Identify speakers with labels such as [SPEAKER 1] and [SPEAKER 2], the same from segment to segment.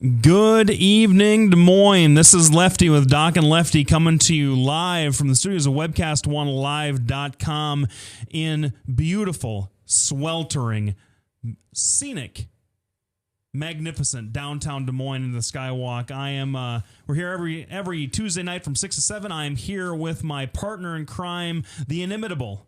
[SPEAKER 1] Good evening, Des Moines. This is Lefty with Doc and Lefty coming to you live from the studios of webcast1live.com in beautiful, sweltering, scenic, magnificent downtown Des Moines in the Skywalk. We're here every Tuesday night from 6 to 7. I am here with my partner in crime, the inimitable,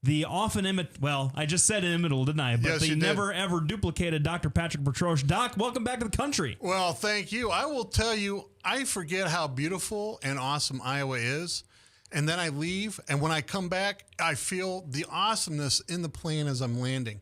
[SPEAKER 1] I just said inimitable, didn't I? But
[SPEAKER 2] yes,
[SPEAKER 1] the never, ever duplicated Dr. Patrick Bertroche. Doc, welcome back to the country.
[SPEAKER 2] Well, thank you. I will tell you, I forget how beautiful and awesome Iowa is. And then I leave, and when I come back, I feel the awesomeness in the plane as I'm landing.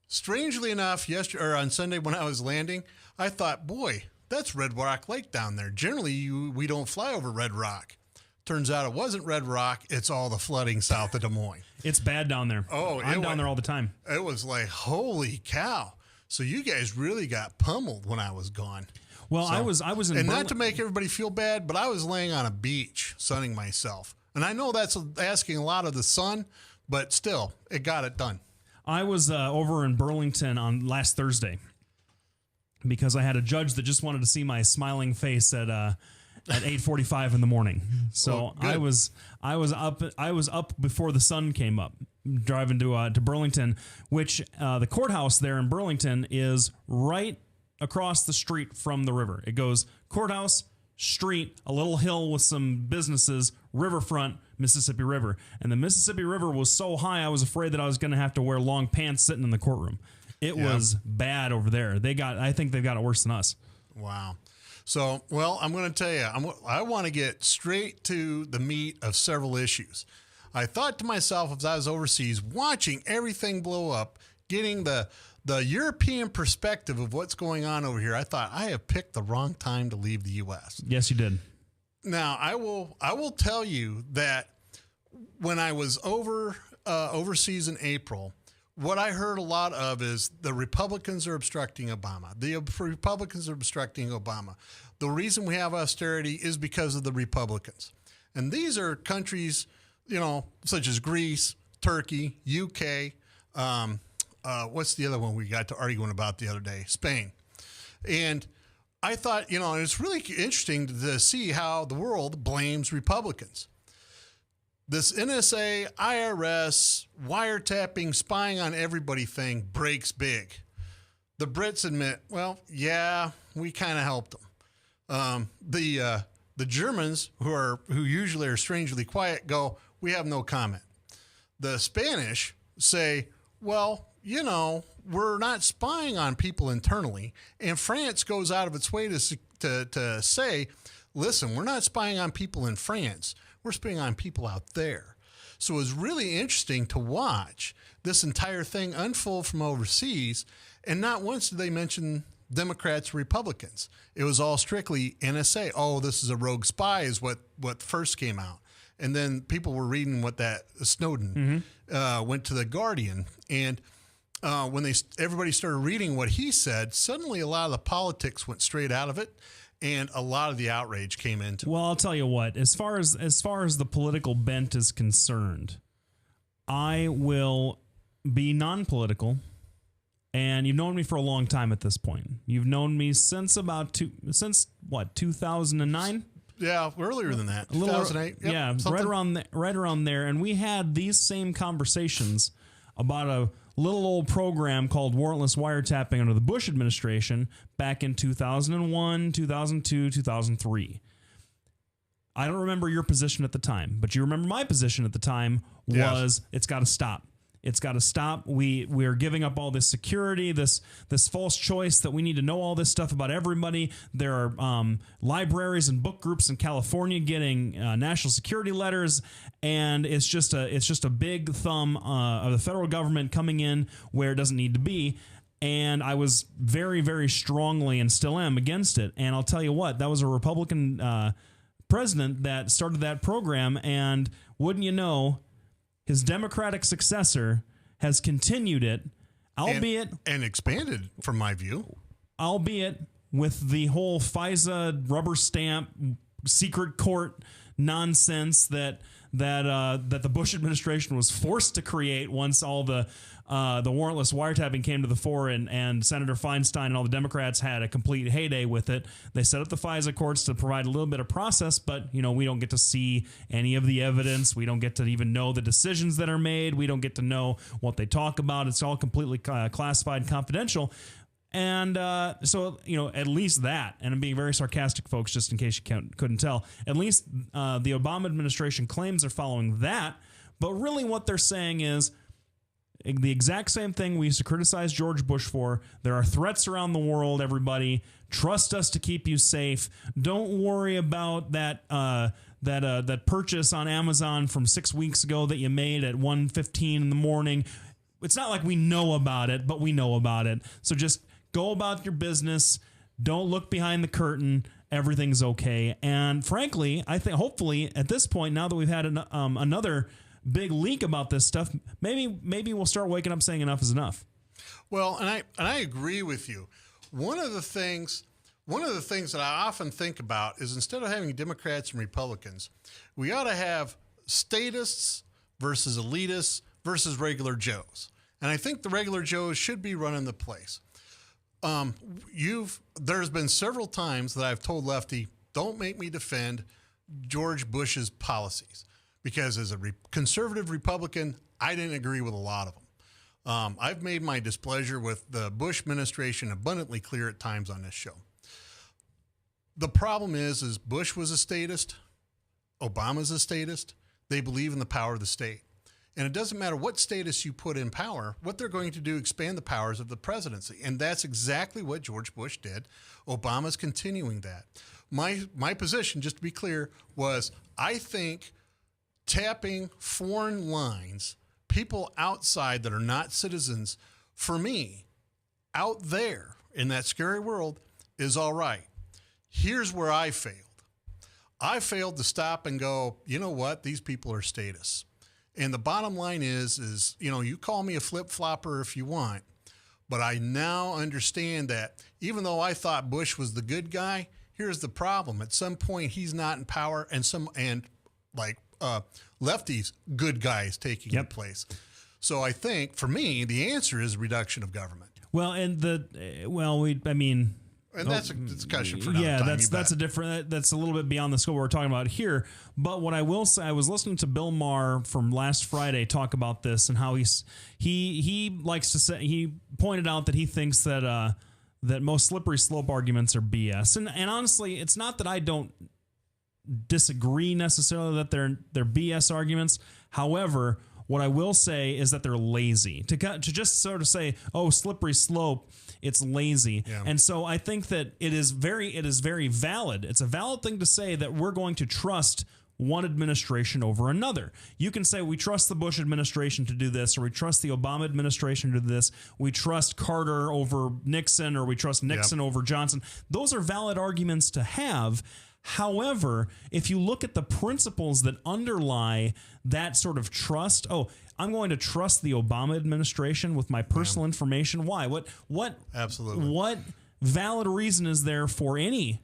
[SPEAKER 2] Strangely enough, on Sunday when I was landing, I thought, boy, that's Red Rock Lake down there. Generally, we don't fly over Red Rock. Turns out it wasn't Red Rock. It's all the flooding south of Des Moines.
[SPEAKER 1] It's bad down there.
[SPEAKER 2] Oh,
[SPEAKER 1] I'm down there all the time.
[SPEAKER 2] It was like, holy cow. So you guys really got pummeled when I was gone.
[SPEAKER 1] Well,
[SPEAKER 2] so,
[SPEAKER 1] I was in
[SPEAKER 2] and not to make everybody feel bad, but I was laying on a beach sunning myself. And I know that's asking a lot of the sun, but still, it got it done.
[SPEAKER 1] I was over in Burlington on last Thursday because I had a judge that just wanted to see my smiling face at 8:45 in the morning. So I was up before the sun came up, driving to Burlington, which the courthouse there in Burlington is right across the street from the river. It goes courthouse, street, a little hill with some businesses, riverfront, Mississippi River. And the Mississippi River was so high, I was afraid that I was going to have to wear long pants sitting in the courtroom. It was bad over there. I think they've got it worse than us.
[SPEAKER 2] Wow. So, well, I'm going to tell you, I want to get straight to the meat of several issues. I thought to myself as I was overseas, watching everything blow up, getting the European perspective of what's going on over here, I thought I have picked the wrong time to leave the U.S.
[SPEAKER 1] Yes, you did.
[SPEAKER 2] Now, I will tell you that when I was overseas in April, what I heard a lot of is the Republicans are obstructing Obama. The Republicans are obstructing Obama. The reason we have austerity is because of the Republicans. And these are countries, such as Greece, Turkey, UK. What's the other one we got to arguing about the other day? Spain. And I thought, and it's really interesting to see how the world blames Republicans. This NSA, IRS, wiretapping, spying on everybody thing breaks big. The Brits admit, well, yeah, we kind of helped them. The Germans, who usually are strangely quiet, go, we have no comment. The Spanish say, well, we're not spying on people internally. And France goes out of its way to say, listen, we're not spying on people in France. We're spying on people out there. So it was really interesting to watch this entire thing unfold from overseas. And not once did they mention Democrats, Republicans. It was all strictly NSA. Oh, this is a rogue spy is what first came out. And then people were reading what that Snowden went to The Guardian. And when everybody started reading what he said, suddenly a lot of the politics went straight out of it. And a lot of the outrage came into it.
[SPEAKER 1] Well, I'll tell you what, as far as the political bent is concerned, I will be non-political, and you've known me for a long time at this point. You've known me since 2009?
[SPEAKER 2] Yeah, earlier than that. 2008. Yep,
[SPEAKER 1] yeah, right around there. And we had these same conversations about a little old program called warrantless wiretapping under the Bush administration back in 2001, 2002, 2003. I don't remember your position at the time, but you remember my position at the time was It's got to stop. It's got to stop. We're giving up all this security, this false choice that we need to know all this stuff about everybody. There are libraries and book groups in California getting national security letters, and it's just a big thumb of the federal government coming in where it doesn't need to be. And I was very, very strongly and still am against it. And I'll tell you what, that was a Republican president that started that program, and wouldn't you know, his Democratic successor has continued it, albeit...
[SPEAKER 2] And expanded, from my view.
[SPEAKER 1] Albeit with the whole FISA rubber stamp secret court nonsense that the Bush administration was forced to create once all the warrantless wiretapping came to the fore, and Senator Feinstein and all the Democrats had a complete heyday with it. They set up the FISA courts to provide a little bit of process, but we don't get to see any of the evidence. We don't get to even know the decisions that are made. We don't get to know what they talk about. It's all completely classified and confidential. And so, at least that, and I'm being very sarcastic, folks, just in case you couldn't tell, at least the Obama administration claims they're following that. But really what they're saying is the exact same thing we used to criticize George Bush for. There are threats around the world, everybody. Trust us to keep you safe. Don't worry about that purchase on Amazon from 6 weeks ago that you made at 1:15 in the morning. It's not like we know about it, but we know about it. So just go about your business. Don't look behind the curtain. Everything's okay. And frankly, I think hopefully at this point, now that we've had another big leak about this stuff, maybe we'll start waking up saying enough is enough.
[SPEAKER 2] Well, and I agree with you. One of the things that I often think about is, instead of having Democrats and Republicans, we ought to have statists versus elitists versus regular Joes. And I think the regular Joes should be running the place. There's been several times that I've told Lefty, don't make me defend George Bush's policies, because as a conservative Republican, I didn't agree with a lot of them. I've made my displeasure with the Bush administration abundantly clear at times on this show. The problem is Bush was a statist, Obama's a statist. They believe in the power of the state. And it doesn't matter what status you put in power, what they're going to do, expand the powers of the presidency. And that's exactly what George Bush did. Obama's continuing that. My position, just to be clear, was I think tapping foreign lines, people outside that are not citizens, for me, out there in that scary world, is all right. Here's where I failed. I failed to stop and go, you know what? These people are statists. And the bottom line is, you call me a flip-flopper if you want, but I now understand that even though I thought Bush was the good guy, here's the problem. At some point, he's not in power, and Lefty's good guy is taking the place. So I think, for me, the answer is reduction of government.
[SPEAKER 1] Well, and
[SPEAKER 2] and that's a discussion for another time.
[SPEAKER 1] That's a little bit beyond the scope we're talking about here. But what I will say, I was listening to Bill Maher from last Friday talk about this, and how he likes to say, he pointed out that he thinks that most slippery slope arguments are BS. And honestly, it's not that I don't disagree necessarily that they're BS arguments. However, what I will say is that they're lazy. To just sort of say, oh, slippery slope, it's lazy. Yeah. And so I think that it is very valid. It's a valid thing to say that we're going to trust one administration over another. You can say we trust the Bush administration to do this, or we trust the Obama administration to do this. We trust Carter over Nixon, or we trust Nixon over Johnson. Those are valid arguments to have. However, if you look at the principles that underlie that sort of trust, I'm going to trust the Obama administration with my personal information. Why? What
[SPEAKER 2] Absolutely.
[SPEAKER 1] What valid reason is there for any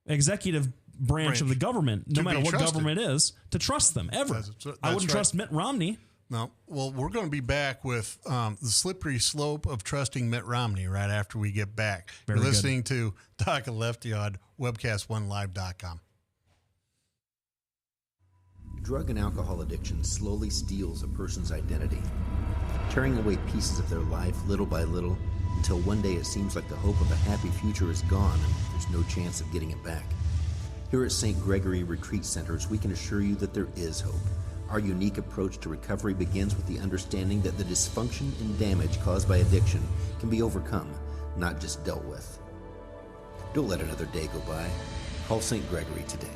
[SPEAKER 1] executive branch of the government, no matter what government is, to trust them ever? I wouldn't trust Mitt Romney.
[SPEAKER 2] No. Well, we're going to be back with the slippery slope of trusting Mitt Romney right after we get back. You're listening to Doc and Lefty on webcast1live.com.
[SPEAKER 3] Drug and alcohol addiction slowly steals a person's identity, tearing away pieces of their life little by little, until one day it seems like the hope of a happy future is gone and there's no chance of getting it back. Here at St. Gregory Retreat Centers, we can assure you that there is hope. Our unique approach to recovery begins with the understanding that the dysfunction and damage caused by addiction can be overcome, not just dealt with. Don't let another day go by. Call St. Gregory today.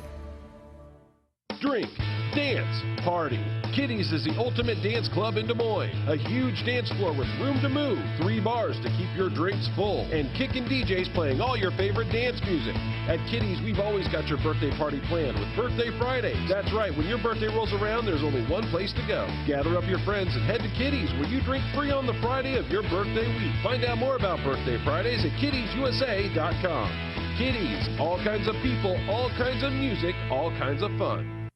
[SPEAKER 4] Drink, dance, party. Kitty's is the ultimate dance club in Des Moines. A huge dance floor with room to move, 3 bars to keep your drinks full, and kickin' DJs playing all your favorite dance music. At Kitty's, we've always got your birthday party planned with Birthday Fridays. That's right, when your birthday rolls around, there's only one place to go. Gather up your friends and head to Kitty's, where you drink free on the Friday of your birthday week. Find out more about Birthday Fridays at kittysusa.com. Kitties, all kinds of people, all kinds of music, all kinds of fun.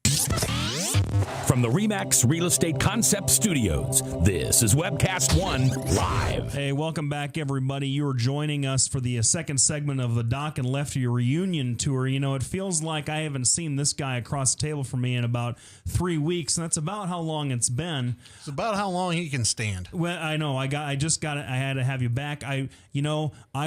[SPEAKER 5] From the RE/MAX Real Estate Concept Studios, this is Webcast One Live.
[SPEAKER 1] Hey, welcome back, everybody. You are joining us for the second segment of the Doc and Lefty reunion tour. You know, it feels like I haven't seen this guy across the table from me in about 3 weeks, and that's about how long it's been.
[SPEAKER 2] It's about how long he can stand.
[SPEAKER 1] Well, I know. I had to have you back. I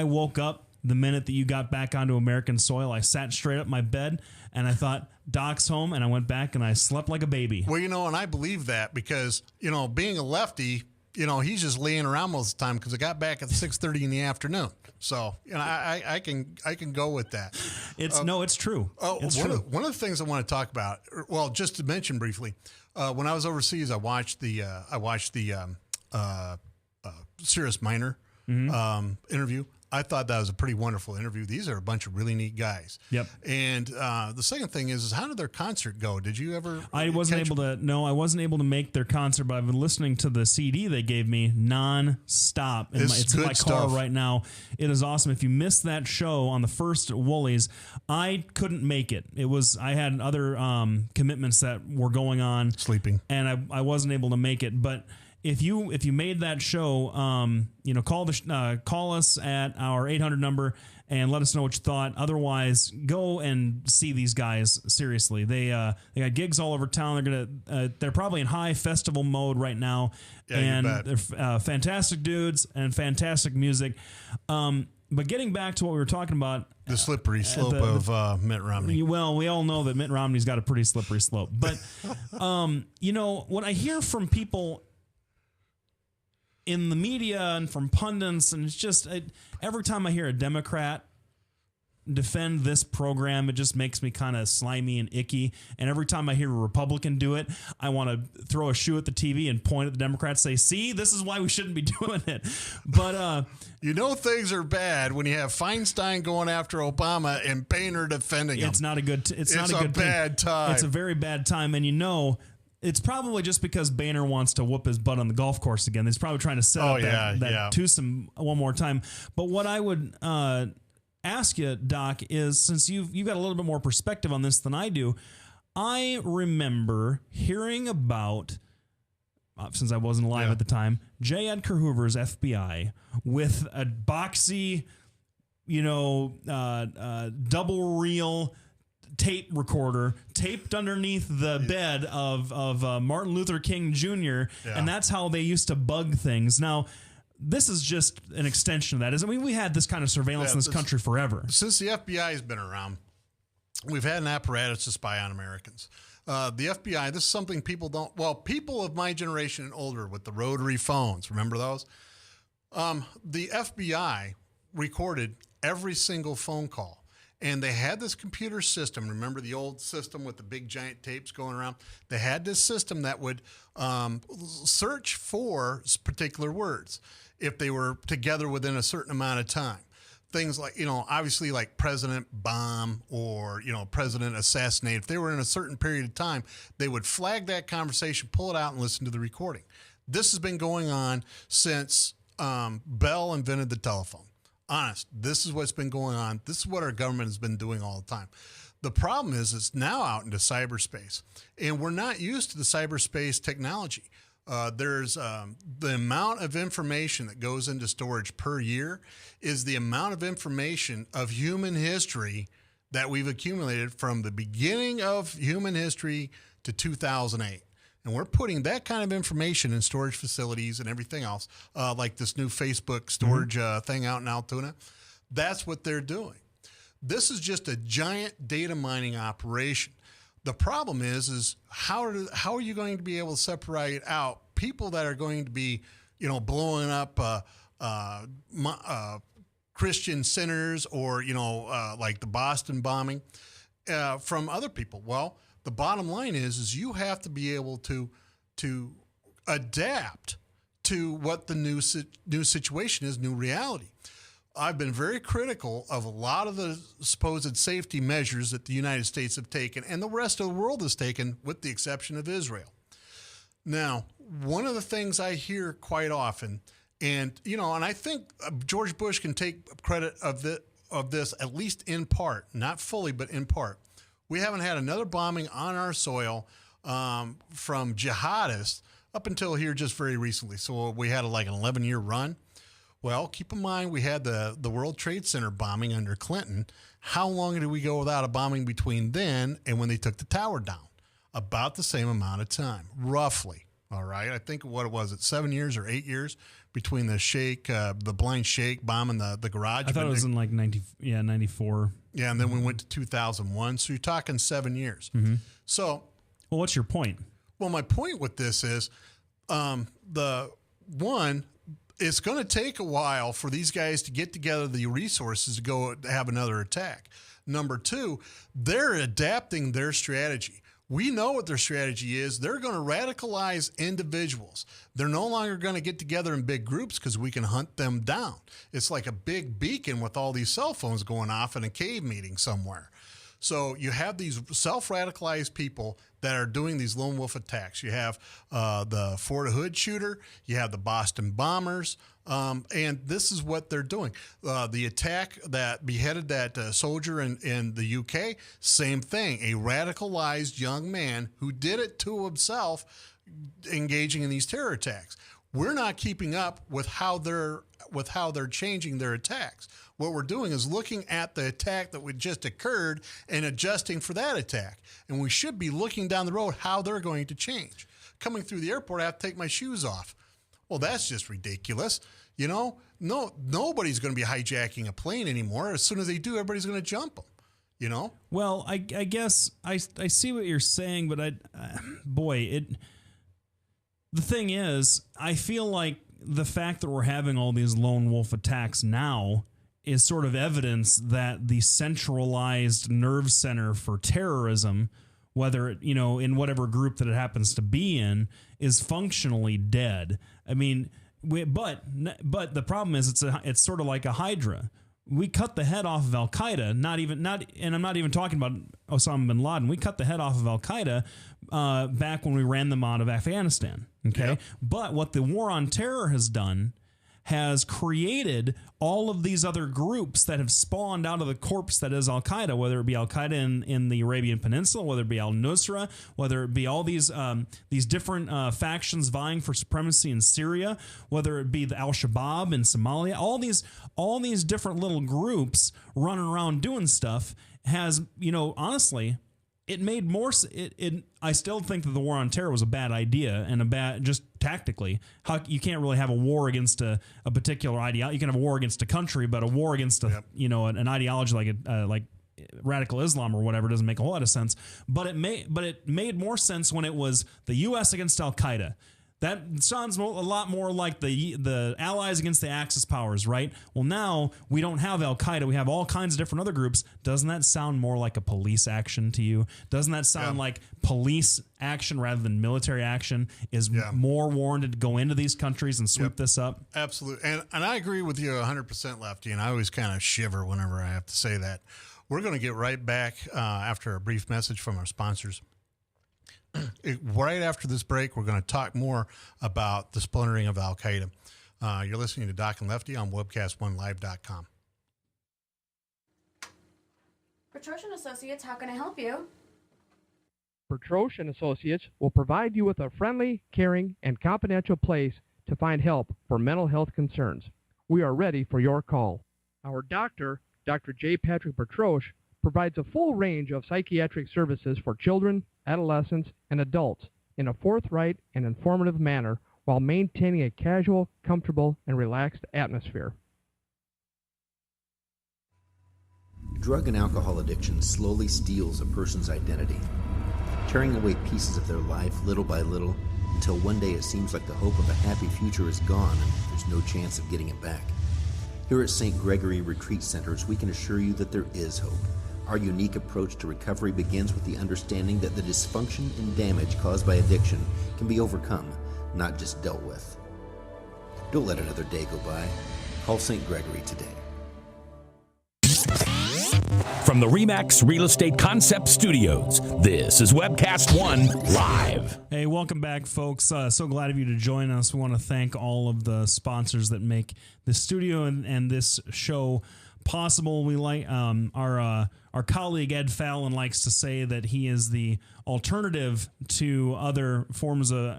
[SPEAKER 1] woke up the minute that you got back onto American soil. I sat straight up in my bed, and I thought, Doc's home, and I went back and I slept like a baby.
[SPEAKER 2] Well, and I believe that because, being a lefty, he's just laying around most of the time because I got back at 6:30 in the afternoon. So, I can go with that.
[SPEAKER 1] It's true. It's
[SPEAKER 2] true.
[SPEAKER 1] true.
[SPEAKER 2] One of the things I want to talk about, well, just to mention briefly, when I was overseas, I watched the Cirrus Minor interview. I thought that was a pretty wonderful interview. These are a bunch of really neat guys.
[SPEAKER 1] Yep.
[SPEAKER 2] And the second thing is how did their concert go? Did you ever?
[SPEAKER 1] I wasn't able to make their concert, but I've been listening to the CD they gave me non-stop. It's in my car right now. It is awesome. If you missed that show on the first Woolies, I couldn't make it. I had other commitments that were going on.
[SPEAKER 2] Sleeping.
[SPEAKER 1] And I wasn't able to make it. But if you made that show, call us at our 800 number and let us know what you thought. Otherwise, go and see these guys. Seriously, they got gigs all over town. They're probably in high festival mode right now, and they're fantastic dudes and fantastic music. But getting back to what we were talking about,
[SPEAKER 2] the slippery slope of Mitt Romney.
[SPEAKER 1] Well, we all know that Mitt Romney's got a pretty slippery slope. But what I hear from people in the media and from pundits, and it's just every time I hear a Democrat defend this program, it just makes me kind of slimy and icky. And every time I hear a Republican do it, I want to throw a shoe at the TV and point at the Democrats, say, "See, this is why we shouldn't be doing it." But
[SPEAKER 2] things are bad when you have Feinstein going after Obama and Boehner defending him.
[SPEAKER 1] It's not a good. It's not a good
[SPEAKER 2] bad time.
[SPEAKER 1] It's a very bad time, and it's probably just because Boehner wants to whoop his butt on the golf course again. He's probably trying to set up that twosome one more time. But what I would ask you, Doc, is since you've got a little bit more perspective on this than I do, I remember hearing about, since I wasn't alive at the time, J. Edgar Hoover's FBI with a boxy, double reel tape recorder taped underneath the bed of Martin Luther King Jr. And that's how they used to bug things. Now, this is just an extension of that. We had this kind of surveillance in this country forever.
[SPEAKER 2] Since the FBI has been around, we've had an apparatus to spy on Americans. The FBI, this is something people of my generation and older with the rotary phones, remember those? The FBI recorded every single phone call. And they had this computer system. Remember the old system with the big giant tapes going around? They had this system that would search for particular words if they were together within a certain amount of time. Things like, obviously like President bomb or, President assassinate. If they were in a certain period of time, they would flag that conversation, pull it out, and listen to the recording. This has been going on since Bell invented the telephone. Honest, this is what's been going on. This is what our government has been doing all the time. The problem is it's now out into cyberspace, and we're not used to the cyberspace technology. There's the amount of information that goes into storage per year is the amount of information of human history that we've accumulated from the beginning of human history to 2008. And we're putting that kind of information in storage facilities and everything else, like this new Facebook storage thing out in Altoona. That's what they're doing. This is just a giant data mining operation. The problem is how are you going to be able to separate out people that are going to be, blowing up Christian sinners or, like the Boston bombing from other people? Well, the bottom line is you have to be able to adapt to what the new situation is, new reality. I've been very critical of a lot of the supposed safety measures that the United States have taken and the rest of the world has taken, with the exception of Israel. Now, one of the things I hear quite often, and I think George Bush can take credit of of this, at least in part, not fully, but in part. We haven't had another bombing on our soil from jihadists up until here just very recently. So we had like an 11-year run. Well, keep in mind we had the World Trade Center bombing under Clinton. How long did we go without a bombing between then and when they took the tower down? About the same amount of time, roughly. All right. I think what was it, 7 years or 8 years between the blind sheikh bombing the garage?
[SPEAKER 1] I thought it was in like 94.
[SPEAKER 2] Yeah, and then we went to 2001. So you're talking 7 years.
[SPEAKER 1] Mm-hmm.
[SPEAKER 2] So,
[SPEAKER 1] well, what's your point?
[SPEAKER 2] Well, my point with this is it's going to take a while for these guys to get together the resources to go have another attack. Number two, they're adapting their strategy. We know what their strategy is. They're going to radicalize individuals. They're no longer going to get together in big groups because we can hunt them down. It's like a big beacon with all these cell phones going off in a cave meeting somewhere. So you have these self-radicalized people that are doing these lone wolf attacks. You have the Fort Hood shooter. You have the Boston bombers. And this is what they're doing. The attack that beheaded that soldier in the UK, same thing. A radicalized young man who did it to himself engaging in these terror attacks. We're not keeping up with how they're changing their attacks. What we're doing is looking at the attack that would just occurred and adjusting for that attack. And we should be looking down the road how they're going to change. Coming through the airport, I have to take my shoes off. Well, that's just ridiculous. You know, nobody's going to be hijacking a plane anymore. As soon as they do, everybody's going to jump them. You know?
[SPEAKER 1] Well, I guess I see what you're saying, but the thing is, I feel like the fact that we're having all these lone wolf attacks now is sort of evidence that the centralized nerve center for terrorism, whether it, in whatever group that it happens to be in, is functionally dead. I mean, but the problem is it's sort of like a hydra. We cut the head off of Al Qaeda, and I'm not even talking about Osama bin Laden. We cut the head off of Al Qaeda back when we ran them out of Afghanistan. Okay, yep. But what the war on terror has done has created all of these other groups that have spawned out of the corpse that is Al Qaeda, whether it be Al Qaeda in the Arabian Peninsula, whether it be Al Nusra, whether it be all these different factions vying for supremacy in Syria, whether it be the Al Shabaab in Somalia, all these different little groups running around doing stuff has, honestly, it made more. I still think that the war on terror was a bad idea and just tactically. How you can't really have a war against a particular ideology. You can have a war against a country, but a war against an ideology like radical Islam or whatever doesn't make a whole lot of sense. But it made more sense when it was the U.S. against Al Qaeda. That sounds a lot more like the Allies against the Axis powers, right? Well, now we don't have Al Qaeda. We have all kinds of different other groups. Doesn't that sound more like a police action to you? Doesn't that sound like police action rather than military action is more warranted to go into these countries and sweep this up?
[SPEAKER 2] Absolutely. And I agree with you 100%, Lefty, and I always kind of shiver whenever I have to say that. We're going to get right back after a brief message from our sponsors. Right after this break, we're going to talk more about the splintering of Al Qaeda. You're listening to Doc and Lefty on webcast1live.com.
[SPEAKER 6] Petrosh and Associates, how can I help you?
[SPEAKER 7] Petrosh and Associates will provide you with a friendly, caring, and confidential place to find help for mental health concerns. We are ready for your call. Our doctor, Dr. J. Patrick Petrosh, provides a full range of psychiatric services for children, adolescents, and adults in a forthright and informative manner while maintaining a casual, comfortable, and relaxed atmosphere.
[SPEAKER 3] Drug and alcohol addiction slowly steals a person's identity, tearing away pieces of their life little by little until one day it seems like the hope of a happy future is gone and there's no chance of getting it back. Here at St. Gregory Retreat Centers, we can assure you that there is hope. Our unique approach to recovery begins with the understanding that the dysfunction and damage caused by addiction can be overcome, not just dealt with. Don't let another day go by. Call St. Gregory today.
[SPEAKER 5] From the RE/MAX Real Estate Concept Studios, this is Webcast One Live.
[SPEAKER 1] Hey, welcome back, folks. So glad of you to join us. We want to thank all of the sponsors that make the studio and this show possible. We like our colleague Ed Fallon likes to say that he is the alternative to other forms of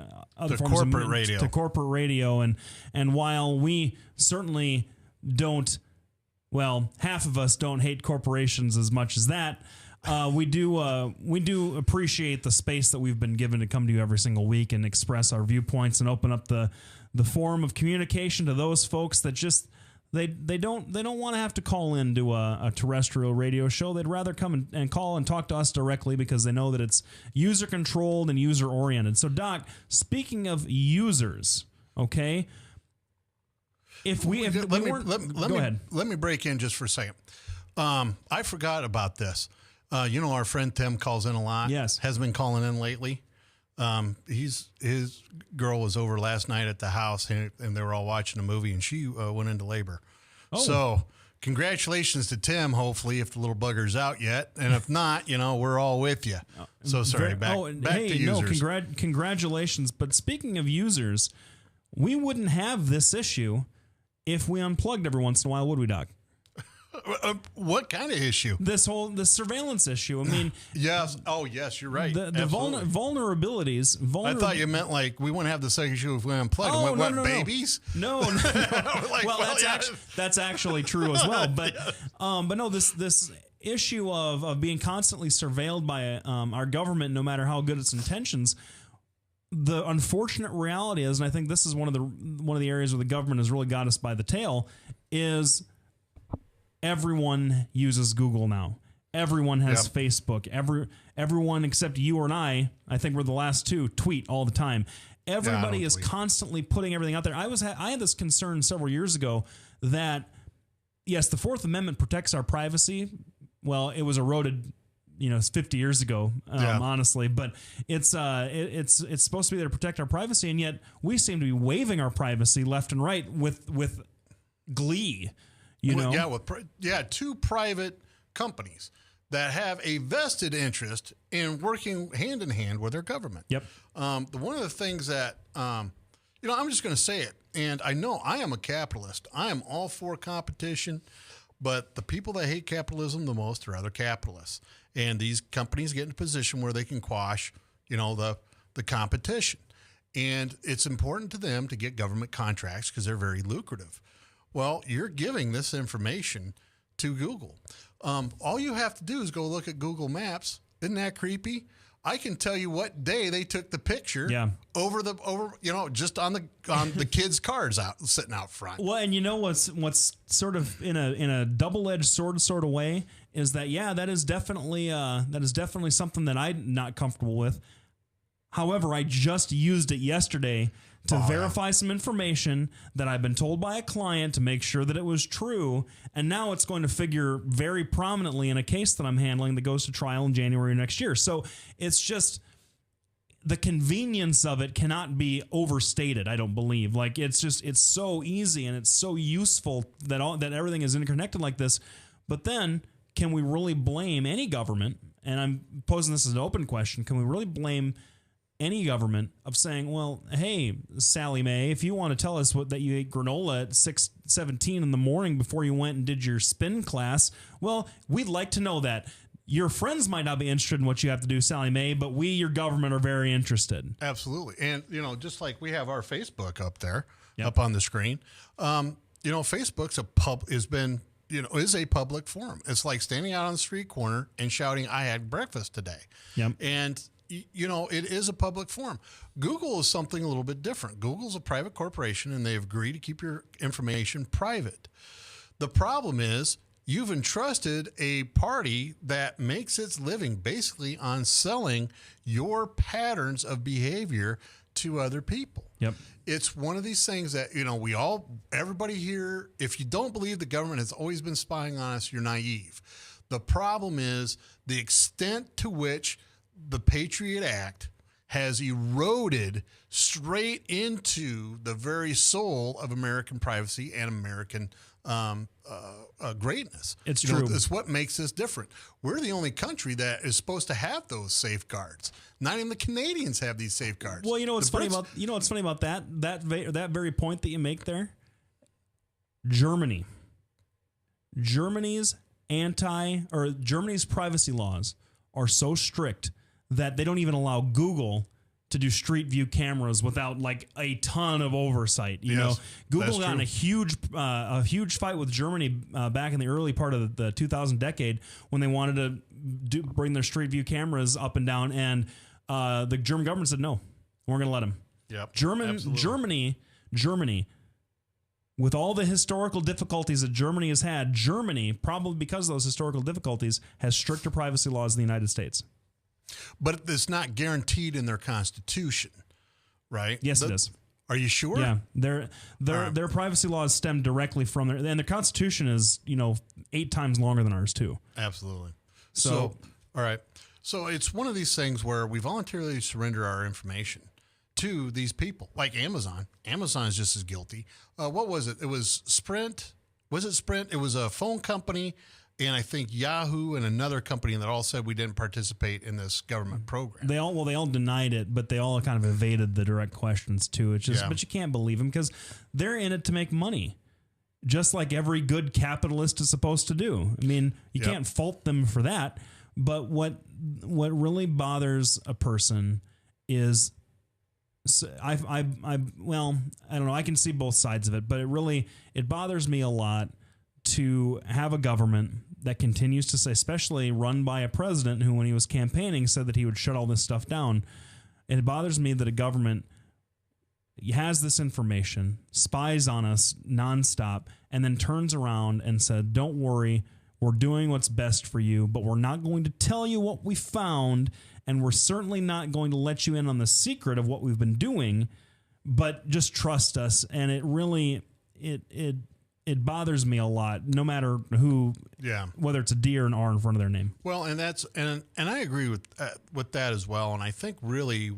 [SPEAKER 2] corporate radio.
[SPEAKER 1] To corporate radio, and while we certainly don't, well, half of us don't hate corporations as much as that. We do appreciate the space that we've been given to come to you every single week and express our viewpoints and open up the forum of communication to those folks that just they don't want to have to call into a terrestrial radio show. They'd rather come and call and talk to us directly because they know that it's user controlled and user oriented. So, Doc, speaking of users, okay. Go ahead.
[SPEAKER 2] Let me break in just for a second. I forgot about this. Our friend Tim calls in a lot.
[SPEAKER 1] Yes.
[SPEAKER 2] Has been calling in lately. His girl was over last night at the house and they were all watching a movie and she went into labor.
[SPEAKER 1] Oh.
[SPEAKER 2] So congratulations to Tim, hopefully, if the little bugger's out yet. And if not, we're all with you. So sorry, back to users.
[SPEAKER 1] No, congratulations. But speaking of users, we wouldn't have this issue if we unplugged every once in a while, would we, Doc?
[SPEAKER 2] What kind of issue?
[SPEAKER 1] The surveillance issue. I mean,
[SPEAKER 2] yes. Oh, yes, you're right.
[SPEAKER 1] The vulnerabilities.
[SPEAKER 2] I thought you meant like we wouldn't have the same issue if we unplugged.
[SPEAKER 1] No,
[SPEAKER 2] babies?
[SPEAKER 1] No. That's actually true as well. But no, this issue of being constantly surveilled by our government, no matter how good its intentions. The unfortunate reality is, and I think this is one of the areas where the government has really got us by the tail, is everyone uses Google now. Everyone has Facebook. Everyone except you and I think we're the last two, tweet all the time. Everybody is constantly putting everything out there. I had this concern several years ago that, yes, the Fourth Amendment protects our privacy. Well, it was eroded 50 years ago, honestly, but it's supposed to be there to protect our privacy, and yet we seem to be waiving our privacy left and right with glee. Two private companies
[SPEAKER 2] that have a vested interest in working hand in hand with their government.
[SPEAKER 1] Yep.
[SPEAKER 2] One of the things that I'm just going to say it, and I know I am a capitalist. I am all for competition, but the people that hate capitalism the most are other capitalists. And these companies get in a position where they can quash, the competition. And it's important to them to get government contracts because they're very lucrative. Well, you're giving this information to Google. All you have to do is go look at Google Maps. Isn't that creepy? I can tell you what day they took the picture over just on the kids' cars sitting out front.
[SPEAKER 1] Well, and what's sort of in a double-edged sword sort of way is that that is definitely something that I'm not comfortable with. However, I just used it yesterday to verify some information that I've been told by a client to make sure that it was true, and now it's going to figure very prominently in a case that I'm handling that goes to trial in January next year. So it's just the convenience of it cannot be overstated, I don't believe. Like it's so easy and it's so useful that everything is interconnected like this. But then can we really blame any government? And I'm posing this as an open question. Can we really blame any government of saying, well, hey, Sally Mae, if you want to tell us that you ate granola at 6:17 in the morning before you went and did your spin class, well, we'd like to know that. Your friends might not be interested in what you have to do, Sally Mae, but we, your government, are very interested.
[SPEAKER 2] Absolutely. And, just like we have our Facebook up there, up on the screen, Facebook's is a public forum. It's like standing out on the street corner and shouting, I had breakfast today.
[SPEAKER 1] Yep.
[SPEAKER 2] And it is a public forum. Google is something a little bit different. Google's a private corporation, and they agree to keep your information private. The problem is you've entrusted a party that makes its living basically on selling your patterns of behavior to other people.
[SPEAKER 1] Yep.
[SPEAKER 2] It's one of these things that, everybody here, if you don't believe the government has always been spying on us, you're naive. The problem is the extent to which the Patriot Act has eroded straight into the very soul of American privacy and American greatness.
[SPEAKER 1] It's true.
[SPEAKER 2] It's what makes us different. We're the only country that is supposed to have those safeguards. Not even the Canadians have these safeguards.
[SPEAKER 1] Well, what's funny about that very point that you make there? Germany Germany's privacy laws are so strict that they don't even allow Google to do street view cameras without like a ton of oversight. You know, Google got in a huge fight with Germany back in the early part of the 2000 decade when they wanted to bring their street view cameras up and down, and the German government said no, we're going to let them.
[SPEAKER 2] Yep.
[SPEAKER 1] Germany, with all the historical difficulties that Germany has had, Germany, probably because of those historical difficulties, has stricter privacy laws than the United States.
[SPEAKER 2] But it's not guaranteed in their constitution, right?
[SPEAKER 1] Yes, it is.
[SPEAKER 2] Are you sure?
[SPEAKER 1] Yeah, their privacy laws stem directly from and their constitution is 8 times longer than ours too.
[SPEAKER 2] Absolutely. So all right. So it's one of these things where we voluntarily surrender our information to these people, like Amazon. Amazon is just as guilty. What was it? It was Sprint. Was it Sprint? It was a phone company. And I think Yahoo and another company that all said we didn't participate in this government program.
[SPEAKER 1] They all denied it, but they all kind of evaded the direct questions too. It's just, but you can't believe them because they're in it to make money, just like every good capitalist is supposed to do. I mean, you can't fault them for that. But what really bothers a person is, I don't know. I can see both sides of it, but it bothers me a lot to have a government that continues to say, especially run by a president who, when he was campaigning, said that he would shut all this stuff down. It bothers me that a government has this information, spies on us nonstop, and then turns around and said, don't worry, we're doing what's best for you, but we're not going to tell you what we found, and we're certainly not going to let you in on the secret of what we've been doing, but just trust us. And it really, it bothers me a lot, no matter who, whether it's a D or an R in front of their name.
[SPEAKER 2] Well, and I agree with that as well. And I think really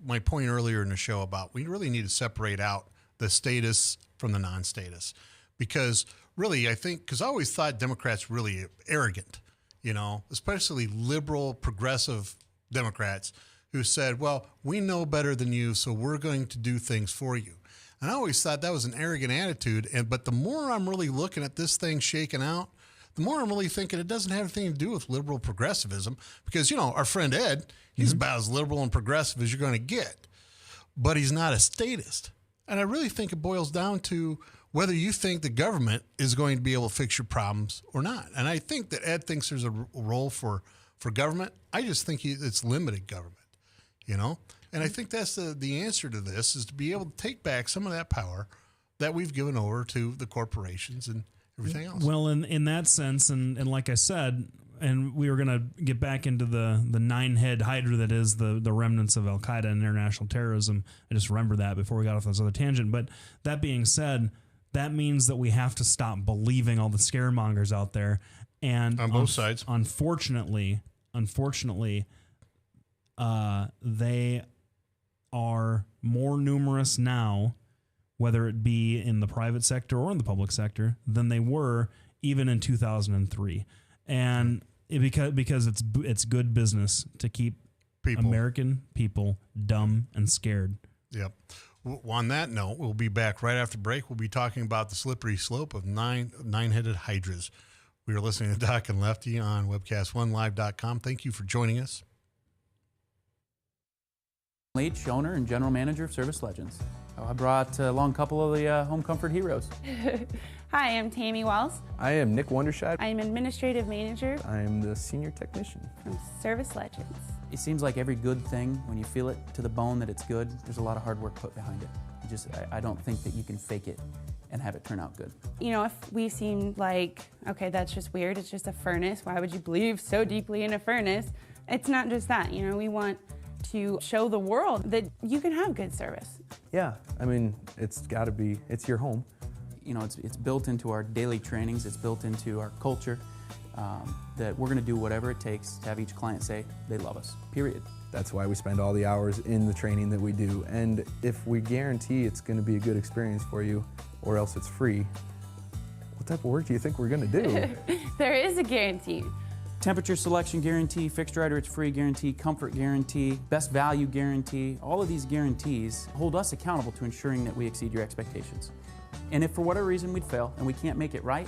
[SPEAKER 2] my point earlier in the show about we really need to separate out the status from the non-status, because really I think because I always thought Democrats really arrogant, especially liberal progressive Democrats who said, well, we know better than you, so we're going to do things for you. And I always thought that was an arrogant attitude. But the more I'm really looking at this thing shaking out, the more I'm really thinking it doesn't have anything to do with liberal progressivism. Because, our friend Ed, he's about as liberal and progressive as you're going to get. But he's not a statist. And I really think it boils down to whether you think the government is going to be able to fix your problems or not. And I think that Ed thinks there's a role for government. I just think it's limited government, And I think that's the answer to this, is to be able to take back some of that power that we've given over to the corporations and everything else.
[SPEAKER 1] Well, in that sense, and like I said, and we were going to get back into the 9-head hydra that is the remnants of Al-Qaeda and international terrorism. I just remember that before we got off this other tangent. But that being said, that means that we have to stop believing all the scaremongers out there. And
[SPEAKER 2] on both sides.
[SPEAKER 1] Unfortunately, they are more numerous now, whether it be in the private sector or in the public sector, than they were even in 2003. And because it's good business to keep American people dumb and scared.
[SPEAKER 2] Yep. On that note, we'll be back right after break. We'll be talking about the slippery slope of nine-headed hydras. We are listening to Doc and Lefty on webcast1live.com. Thank you for joining us.
[SPEAKER 8] Leach, owner and general manager of Service Legends. I brought along a couple of the home comfort heroes.
[SPEAKER 6] Hi, I'm Tammy Wells.
[SPEAKER 9] I am Nick Wonderscheid.
[SPEAKER 6] I'm administrative manager.
[SPEAKER 9] I am the senior technician
[SPEAKER 6] from Service Legends.
[SPEAKER 8] It seems like every good thing, when you feel it to the bone that it's good, there's a lot of hard work put behind it. I don't think that you can fake it and have it turn out good.
[SPEAKER 6] If we seem like, okay, that's just weird, it's just a furnace, why would you believe so deeply in a furnace? It's not just that, we want to show the world that you can have good service.
[SPEAKER 9] Yeah, it's got to be, it's your home.
[SPEAKER 8] It's built into our daily trainings, it's built into our culture, that we're going to do whatever it takes to have each client say they love us, period.
[SPEAKER 9] That's why we spend all the hours in the training that we do. And if we guarantee it's going to be a good experience for you, or else it's free, what type of work do you think we're going to do?
[SPEAKER 6] There is a guarantee.
[SPEAKER 8] Temperature selection guarantee, fixed right or it's free guarantee, comfort guarantee, best value guarantee. All of these guarantees hold us accountable to ensuring that we exceed your expectations. And if for whatever reason we'd fail and we can't make it right,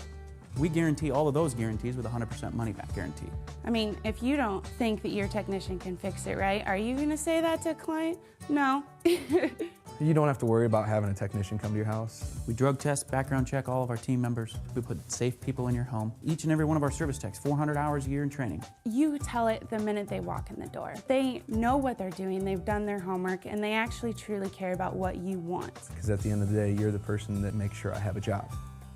[SPEAKER 8] We guarantee all of those guarantees with a 100% money back guarantee.
[SPEAKER 6] I mean, if you don't think that your technician can fix it right, are you going to say that to a client? No.
[SPEAKER 9] You don't have to worry about having a technician come to your house.
[SPEAKER 8] We drug test, background check all of our team members. We put safe people in your home. Each and every one of our service techs, 400 hours a year in training.
[SPEAKER 6] You tell it the minute they walk in the door. They know what they're doing, they've done their homework, and they actually truly care about what you want.
[SPEAKER 9] Because at the end of the day, you're the person that makes sure I have a job.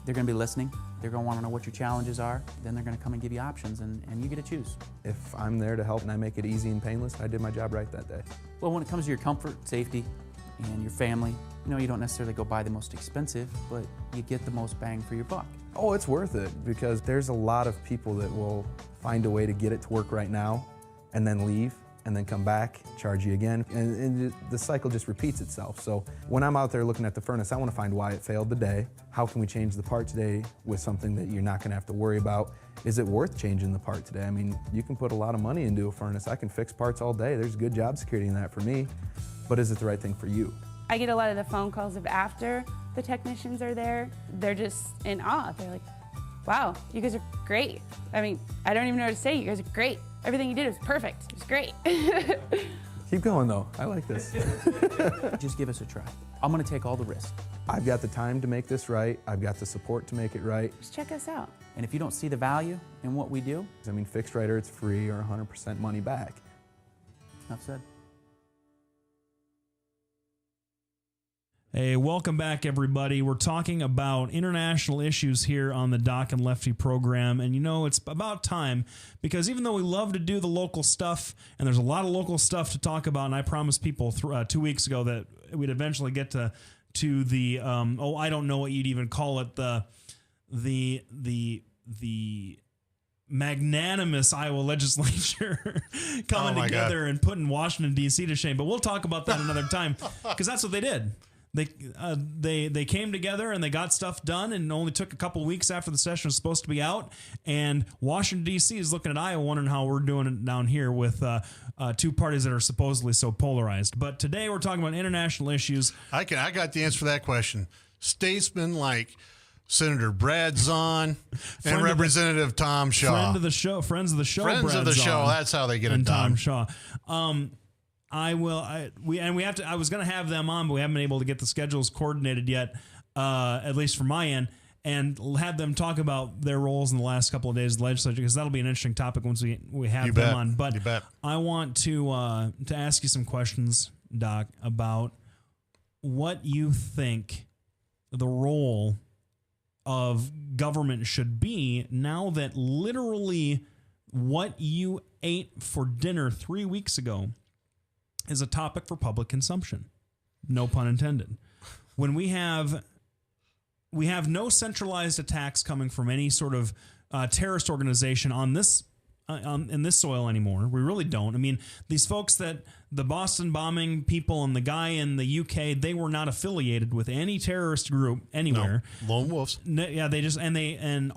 [SPEAKER 8] They're going to be listening. They're going to want to know what your challenges are. Then they're going to come and give you options, and you get to choose.
[SPEAKER 9] If I'm there to help and I make it easy and painless, I did my job right that day.
[SPEAKER 8] Well, when it comes to your comfort, safety, and your family, you don't necessarily go buy the most expensive, but you get the most bang for your buck.
[SPEAKER 9] Oh, it's worth it because there's a lot of people that will find a way to get it to work right now and then leave and then come back, charge you again, and the cycle just repeats itself. So when I'm out there looking at the furnace, I want to find why it failed today. How can we change the part today with something that you're not going to have to worry about? Is it worth changing the part today? I mean, you can put a lot of money into a furnace. I can fix parts all day. There's good job security in that for me, but is it the right thing for you?
[SPEAKER 6] I get a lot of the phone calls of after the technicians are there. They're just in awe. They're like, wow, you guys are great. I mean, I don't even know what to say. You guys are great. Everything you did was perfect. It was great.
[SPEAKER 9] Keep going though, I like this.
[SPEAKER 8] Just give us a try. I'm gonna take all the risk.
[SPEAKER 9] I've got the time to make this right. I've got the support to make it right.
[SPEAKER 6] Just check us out.
[SPEAKER 8] And if you don't see the value in what we do,
[SPEAKER 9] I mean, fixed right or it's free or 100% money back.
[SPEAKER 8] enough said.
[SPEAKER 1] Hey, welcome back, everybody. We're talking about international issues here on the Doc and Lefty program. And, it's about time because even though we love to do the local stuff, and there's a lot of local stuff to talk about, and I promised people 2 weeks ago that we'd eventually get to the, I don't know what you'd even call it, the magnanimous Iowa legislature coming together and putting Washington, D.C. to shame. But we'll talk about that another time because that's what they did. They came together and they got stuff done, and it only took a couple weeks after the session was supposed to be out. And Washington, D.C. is looking at Iowa, wondering how we're doing it down here with two parties that are supposedly so polarized. But today we're talking about international issues.
[SPEAKER 2] I got the answer for that question. Statesmen like Senator Brad Zahn and Representative Tom Shaw.
[SPEAKER 1] Friends of the show.
[SPEAKER 2] Friends of the
[SPEAKER 1] Brad
[SPEAKER 2] show.
[SPEAKER 1] Zahn
[SPEAKER 2] That's how they get it
[SPEAKER 1] and
[SPEAKER 2] done.
[SPEAKER 1] Tom Shaw. I was going to have them on, but we haven't been able to get the schedules coordinated yet, at least from my end, and have them talk about their roles in the last couple of days of the legislature, because that'll be an interesting topic once we have them on. But I want to ask you some questions, Doc, about what you think the role of government should be now that literally what you ate for dinner 3 weeks ago is a topic for public consumption. No pun intended. When we have no centralized attacks coming from any sort of terrorist organization on this in this soil anymore. We really don't. I mean, these folks that the Boston bombing people and the guy in the UK, they were not affiliated with any terrorist group anywhere.
[SPEAKER 2] No, lone wolves.
[SPEAKER 1] Yeah, they just and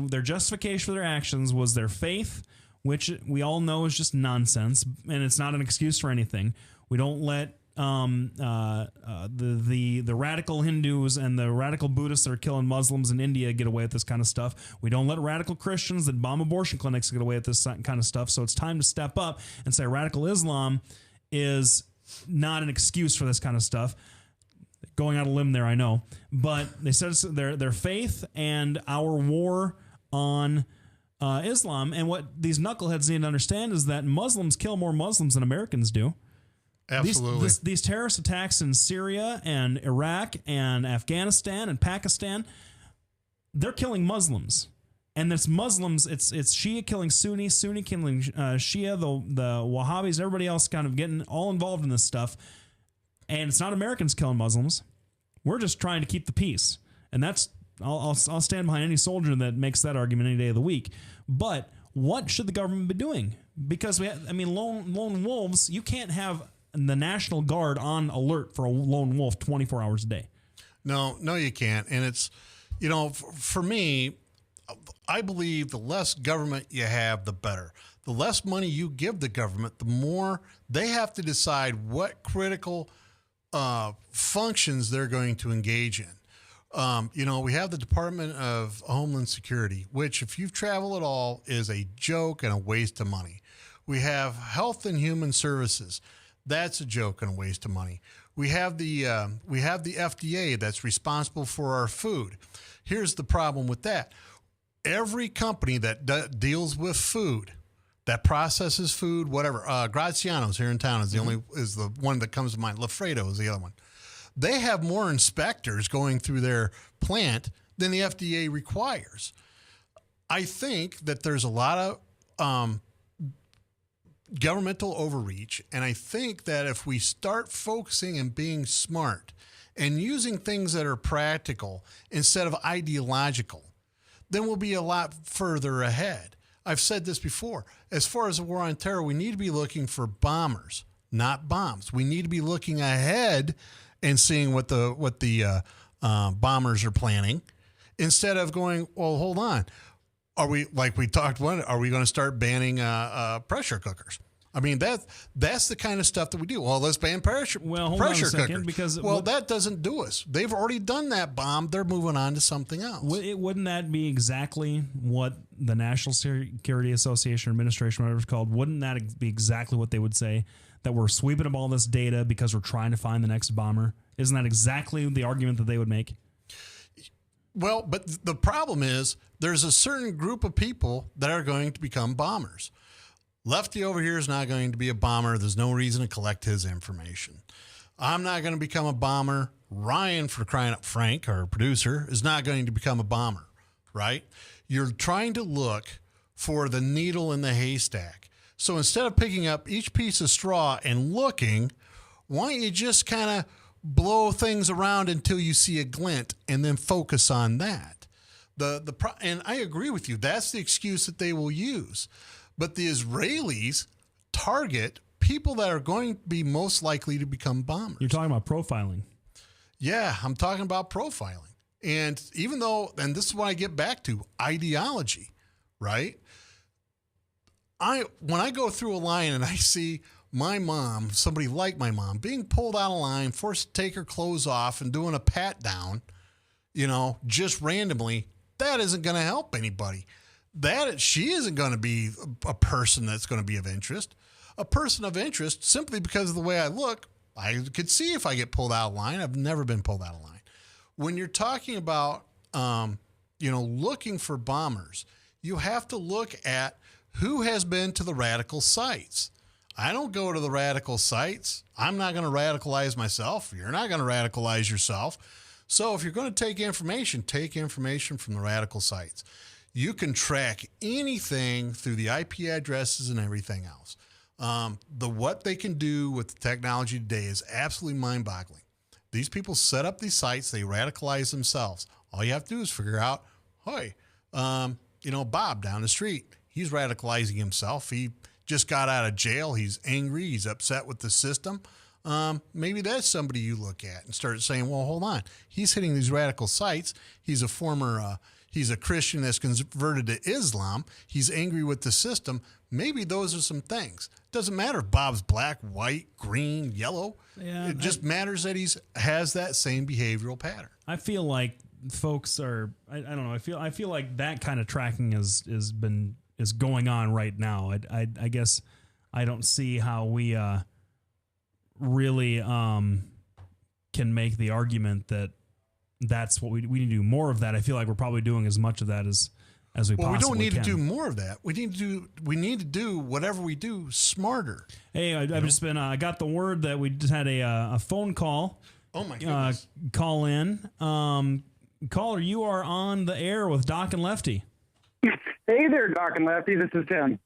[SPEAKER 1] their justification for their actions was their faith, which we all know is just nonsense, and it's not an excuse for anything. We don't let the radical Hindus and the radical Buddhists that are killing Muslims in India get away with this kind of stuff. We don't let radical Christians that bomb abortion clinics get away with this kind of stuff. So it's time to step up and say radical Islam is not an excuse for this kind of stuff. Going out a limb there, I know, but they said it's their faith and our war on Islam. And what these knuckleheads need to understand is that Muslims kill more Muslims than Americans do.
[SPEAKER 2] Absolutely.
[SPEAKER 1] These terrorist attacks in Syria and Iraq and Afghanistan and Pakistan, they're killing Muslims. And it's Muslims, it's Shia killing Sunni, Sunni killing Shia, the Wahhabis, everybody else kind of getting all involved in this stuff. And it's not Americans killing Muslims. We're just trying to keep the peace. And that's, I'll stand behind any soldier that makes that argument any day of the week. But what should the government be doing? Because lone wolves, you can't have the National Guard on alert for a lone wolf 24 hours a day.
[SPEAKER 2] No, you can't. And it's, for me, I believe the less government you have, the better. The less money you give the government, the more they have to decide what critical functions they're going to engage in. We have the Department of Homeland Security, which, if you've traveled at all, is a joke and a waste of money. We have Health and Human Services. That's a joke and a waste of money. We have the FDA that's responsible for our food. Here's the problem with that. Every company that deals with food, that processes food, whatever, Graziano's here in town is the one that comes to mind. Lafredo is the other one. They have more inspectors going through their plant than the FDA requires. I think that there's a lot of governmental overreach, and I think that if we start focusing and being smart and using things that are practical instead of ideological, then we'll be a lot further ahead. I've said this before. As far as the war on terror, we need to be looking for bombers, not bombs. We need to be looking ahead and seeing what the bombers are planning, instead of going, well, hold on. Are we, like we talked one, are we going to start banning pressure cookers? I mean, that's the kind of stuff that we do. Well, let's ban pressure cookers.
[SPEAKER 1] Because
[SPEAKER 2] that doesn't do us. They've already done that bomb. They're moving on to something else.
[SPEAKER 1] Wouldn't that be exactly what the National Security Association Administration, whatever it's called, wouldn't that be exactly what they would say? That we're sweeping up all this data because we're trying to find the next bomber? Isn't that exactly the argument that they would make?
[SPEAKER 2] Well, but the problem is there's a certain group of people that are going to become bombers. Lefty over here is not going to be a bomber. There's no reason to collect his information. I'm not going to become a bomber. Ryan, for crying out, Frank, our producer, is not going to become a bomber, right? You're trying to look for the needle in the haystack. So instead of picking up each piece of straw and looking, why don't you just kind of blow things around until you see a glint and then focus on that? And I agree with you. That's the excuse that they will use. But the Israelis target people that are going to be most likely to become bombers.
[SPEAKER 1] You're talking about profiling.
[SPEAKER 2] Yeah, I'm talking about profiling. And even though, and this is what I get back to, ideology, right? When I go through a line and I see my mom, somebody like my mom, being pulled out of line, forced to take her clothes off and doing a pat down, just randomly, that isn't going to help anybody. She isn't going to be a person that's going to be of interest. A person of interest, simply because of the way I look, I could see if I get pulled out of line. I've never been pulled out of line. When you're talking about, looking for bombers, you have to look at who has been to the radical sites. I don't go to the radical sites. I'm not going to radicalize myself. You're not going to radicalize yourself. So if you're going to take information from the radical sites. You can track anything through the IP addresses and everything else. What they can do with the technology today is absolutely mind-boggling. These people set up these sites. They radicalize themselves. All you have to do is figure out, Bob down the street, he's radicalizing himself. He just got out of jail. He's angry. He's upset with the system. Maybe that's somebody you look at and start saying, well, hold on. He's hitting these radical sites. He's a former... He's a Christian that's converted to Islam. He's angry with the system. Maybe those are some things. Doesn't matter if Bob's black, white, green, yellow. Yeah, it just matters that he has that same behavioral pattern.
[SPEAKER 1] I feel like folks are. I don't know. I feel like that kind of tracking is going on right now. I guess I don't see how we really can make the argument that. That's what we need to do more of that. I feel like we're probably doing as much of that as we possibly can.
[SPEAKER 2] We don't need to do more of that. We need to do whatever we do smarter.
[SPEAKER 1] Hey, I've just been I got the word that we just had a phone call.
[SPEAKER 2] Oh my goodness.
[SPEAKER 1] Call in. Caller, you are on the air with Doc and Lefty.
[SPEAKER 10] Hey there, Doc and Lefty. This is Tim.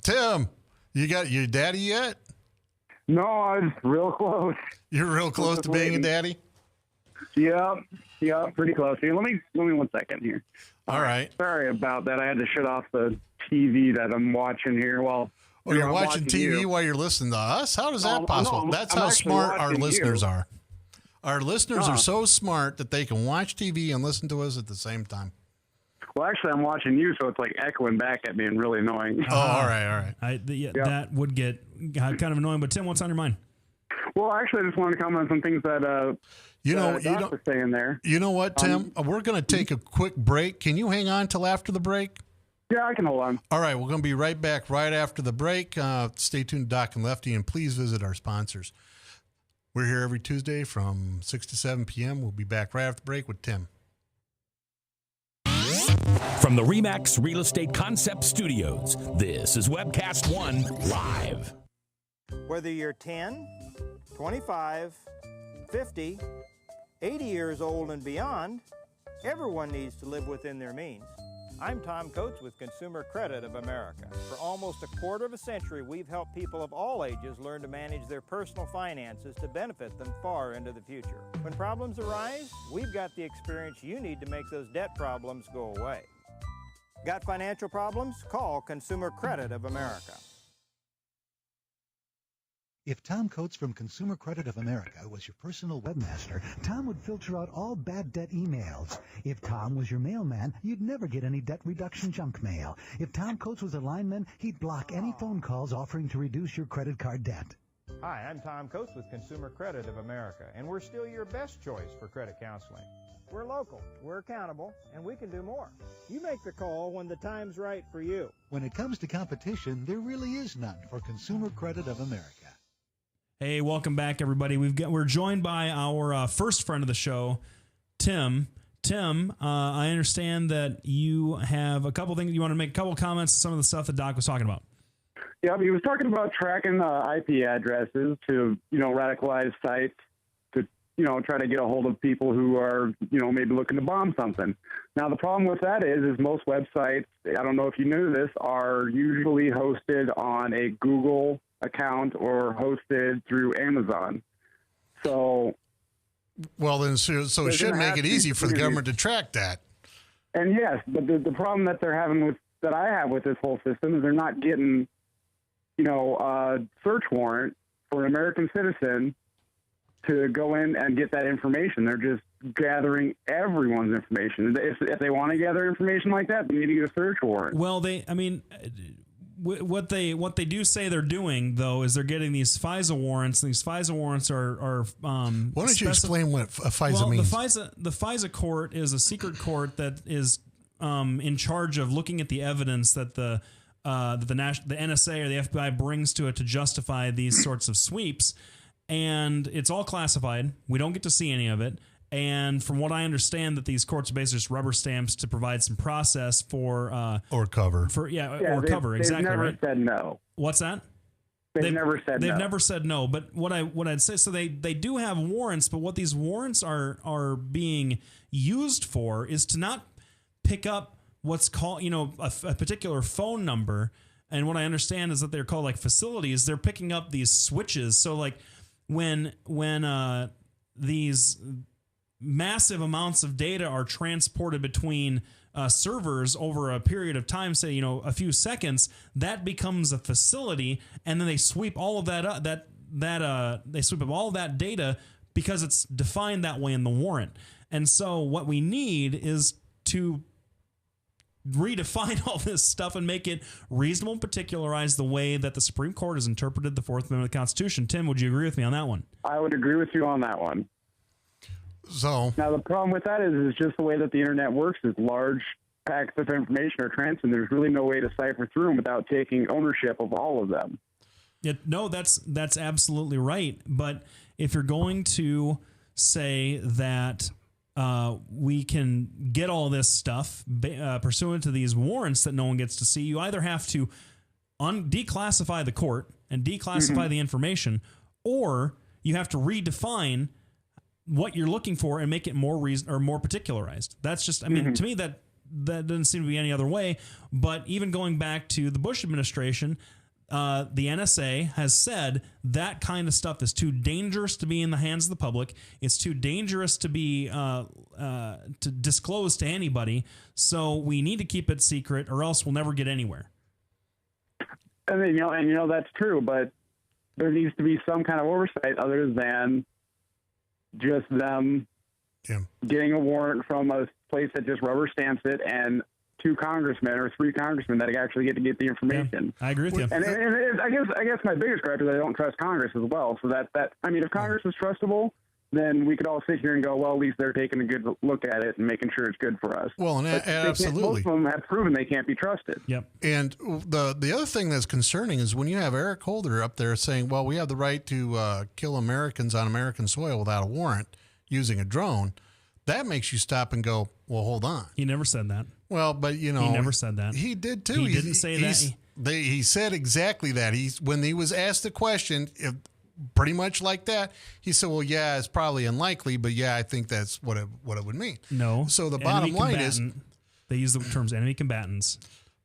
[SPEAKER 2] Tim, you got your daddy yet?
[SPEAKER 10] No, I was real close.
[SPEAKER 2] You're real close to being a daddy?
[SPEAKER 10] Yeah, pretty close. Here, let me 1 second here.
[SPEAKER 2] All right.
[SPEAKER 10] Sorry about that. I had to shut off the TV that I'm watching here. Well,
[SPEAKER 2] you're watching TV while you're listening to us? How is that possible?
[SPEAKER 10] No,
[SPEAKER 2] That's how smart our listeners are. Our listeners are so smart that they can watch TV and listen to us at the same time.
[SPEAKER 10] Well, actually, I'm watching you, so it's like echoing back at me and really annoying.
[SPEAKER 2] Oh, all right.
[SPEAKER 1] That would get kind of annoying. But Tim, what's on your mind?
[SPEAKER 10] Well, actually, I just wanted to comment on some things that Doc was saying there.
[SPEAKER 2] You know what, Tim? We're going to take a quick break. Can you hang on till after the break?
[SPEAKER 10] Yeah, I can hold on.
[SPEAKER 2] All right, we're going to be right back right after the break. Stay tuned to Doc and Lefty, and please visit our sponsors. We're here every Tuesday from 6 to 7 p.m. We'll be back right after the break with Tim.
[SPEAKER 5] From the RE/MAX Real Estate Concept Studios, this is Webcast One Live.
[SPEAKER 11] Whether you're 10, 25, 50, 80 years old and beyond, everyone needs to live within their means. I'm Tom Coates with Consumer Credit of America. For almost a quarter of a century, we've helped people of all ages learn to manage their personal finances to benefit them far into the future. When problems arise, we've got the experience you need to make those debt problems go away. Got financial problems? Call Consumer Credit of America.
[SPEAKER 12] If Tom Coates from Consumer Credit of America was your personal webmaster, Tom would filter out all bad debt emails. If Tom was your mailman, you'd never get any debt reduction junk mail. If Tom Coates was a lineman, he'd block any phone calls offering to reduce your credit card debt.
[SPEAKER 11] Hi, I'm Tom Coates with Consumer Credit of America, and we're still your best choice for credit counseling. We're local, we're accountable, and we can do more. You make the call when the time's right for you.
[SPEAKER 12] When it comes to competition, there really is none for Consumer Credit of America.
[SPEAKER 1] Hey, welcome back, everybody. We're joined by our first friend of the show, Tim. Tim, I understand that you have a couple things. You want to make a couple comments to some of the stuff that Doc was talking about.
[SPEAKER 10] Yeah, he was talking about tracking IP addresses to, radicalize sites to, try to get a hold of people who are, maybe looking to bomb something. Now, the problem with that is most websites, I don't know if you knew this, are usually hosted on a Google account or hosted through Amazon. So,
[SPEAKER 2] well, then, so it should make it easy for the government to track that.
[SPEAKER 10] And yes, but the problem that they're having that I have with this whole system is they're not getting, a search warrant for an American citizen to go in and get that information. They're just gathering everyone's information. If they want to gather information like that, they need to get a search warrant.
[SPEAKER 1] Well, what they do say they're doing, though, is they're getting these FISA warrants. And these FISA warrants are
[SPEAKER 2] why don't you explain what a FISA means?
[SPEAKER 1] The FISA court is a secret court that is in charge of looking at the evidence that the NSA or the FBI brings to it to justify these sorts of sweeps, and it's all classified. We don't get to see any of it. And from what I understand, that these courts are basically just rubber stamps to provide some process for
[SPEAKER 2] or cover
[SPEAKER 1] or cover. Exactly.
[SPEAKER 10] They've never
[SPEAKER 1] right.
[SPEAKER 10] said no.
[SPEAKER 1] What's that?
[SPEAKER 10] They've never said no.
[SPEAKER 1] They've never said no. But what I'd say, so they do have warrants, but what these warrants are being used for is to not pick up what's called a particular phone number. And what I understand is that they're called like facilities. They're picking up these switches. So like when these massive amounts of data are transported between servers over a period of time, say, a few seconds, that becomes a facility, and then they sweep all of that up, they sweep up all of that data because it's defined that way in the warrant. And so what we need is to redefine all this stuff and make it reasonable and particularized the way that the Supreme Court has interpreted the Fourth Amendment of the Constitution. Tim, would you agree with me on that one?
[SPEAKER 10] I would agree with you on that one.
[SPEAKER 2] So
[SPEAKER 10] now the problem with that is just the way that the internet works is large packs of information are transferred. There's really no way to cipher through them without taking ownership of all of them.
[SPEAKER 1] Yeah, no, that's absolutely right. But if you're going to say that we can get all this stuff pursuant to these warrants that no one gets to see, you either have to declassify the court and declassify the information, or you have to redefine what you're looking for and make it more more particularized. That's just, I mean, to me, that doesn't seem to be any other way. But even going back to the Bush administration, the NSA has said that kind of stuff is too dangerous to be in the hands of the public. It's too dangerous to be to disclose to anybody. So we need to keep it secret, or else we'll never get anywhere.
[SPEAKER 10] And then, that's true, but there needs to be some kind of oversight other than just them getting a warrant from a place that just rubber stamps it and 2 congressmen or 3 congressmen that actually get the information.
[SPEAKER 1] I agree with you.
[SPEAKER 10] And I guess my biggest gripe is I don't trust Congress as well. So if Congress is trustable, then we could all sit here and go, well, at least they're taking a good look at it and making sure it's good for us.
[SPEAKER 2] Well, and absolutely.
[SPEAKER 10] Most of them have proven they can't be trusted.
[SPEAKER 1] Yep.
[SPEAKER 2] And the other thing that's concerning is when you have Eric Holder up there saying, well, we have the right to kill Americans on American soil without a warrant using a drone, that makes you stop and go, well, hold on.
[SPEAKER 1] He never said that.
[SPEAKER 2] Well, but he
[SPEAKER 1] never said that.
[SPEAKER 2] He did too.
[SPEAKER 1] He didn't say that.
[SPEAKER 2] He said exactly that. When he was asked the question, pretty much like that, he said, well, yeah, it's probably unlikely, but yeah, I think that's what it would mean.
[SPEAKER 1] No.
[SPEAKER 2] So the bottom line is,
[SPEAKER 1] they use the terms enemy combatants.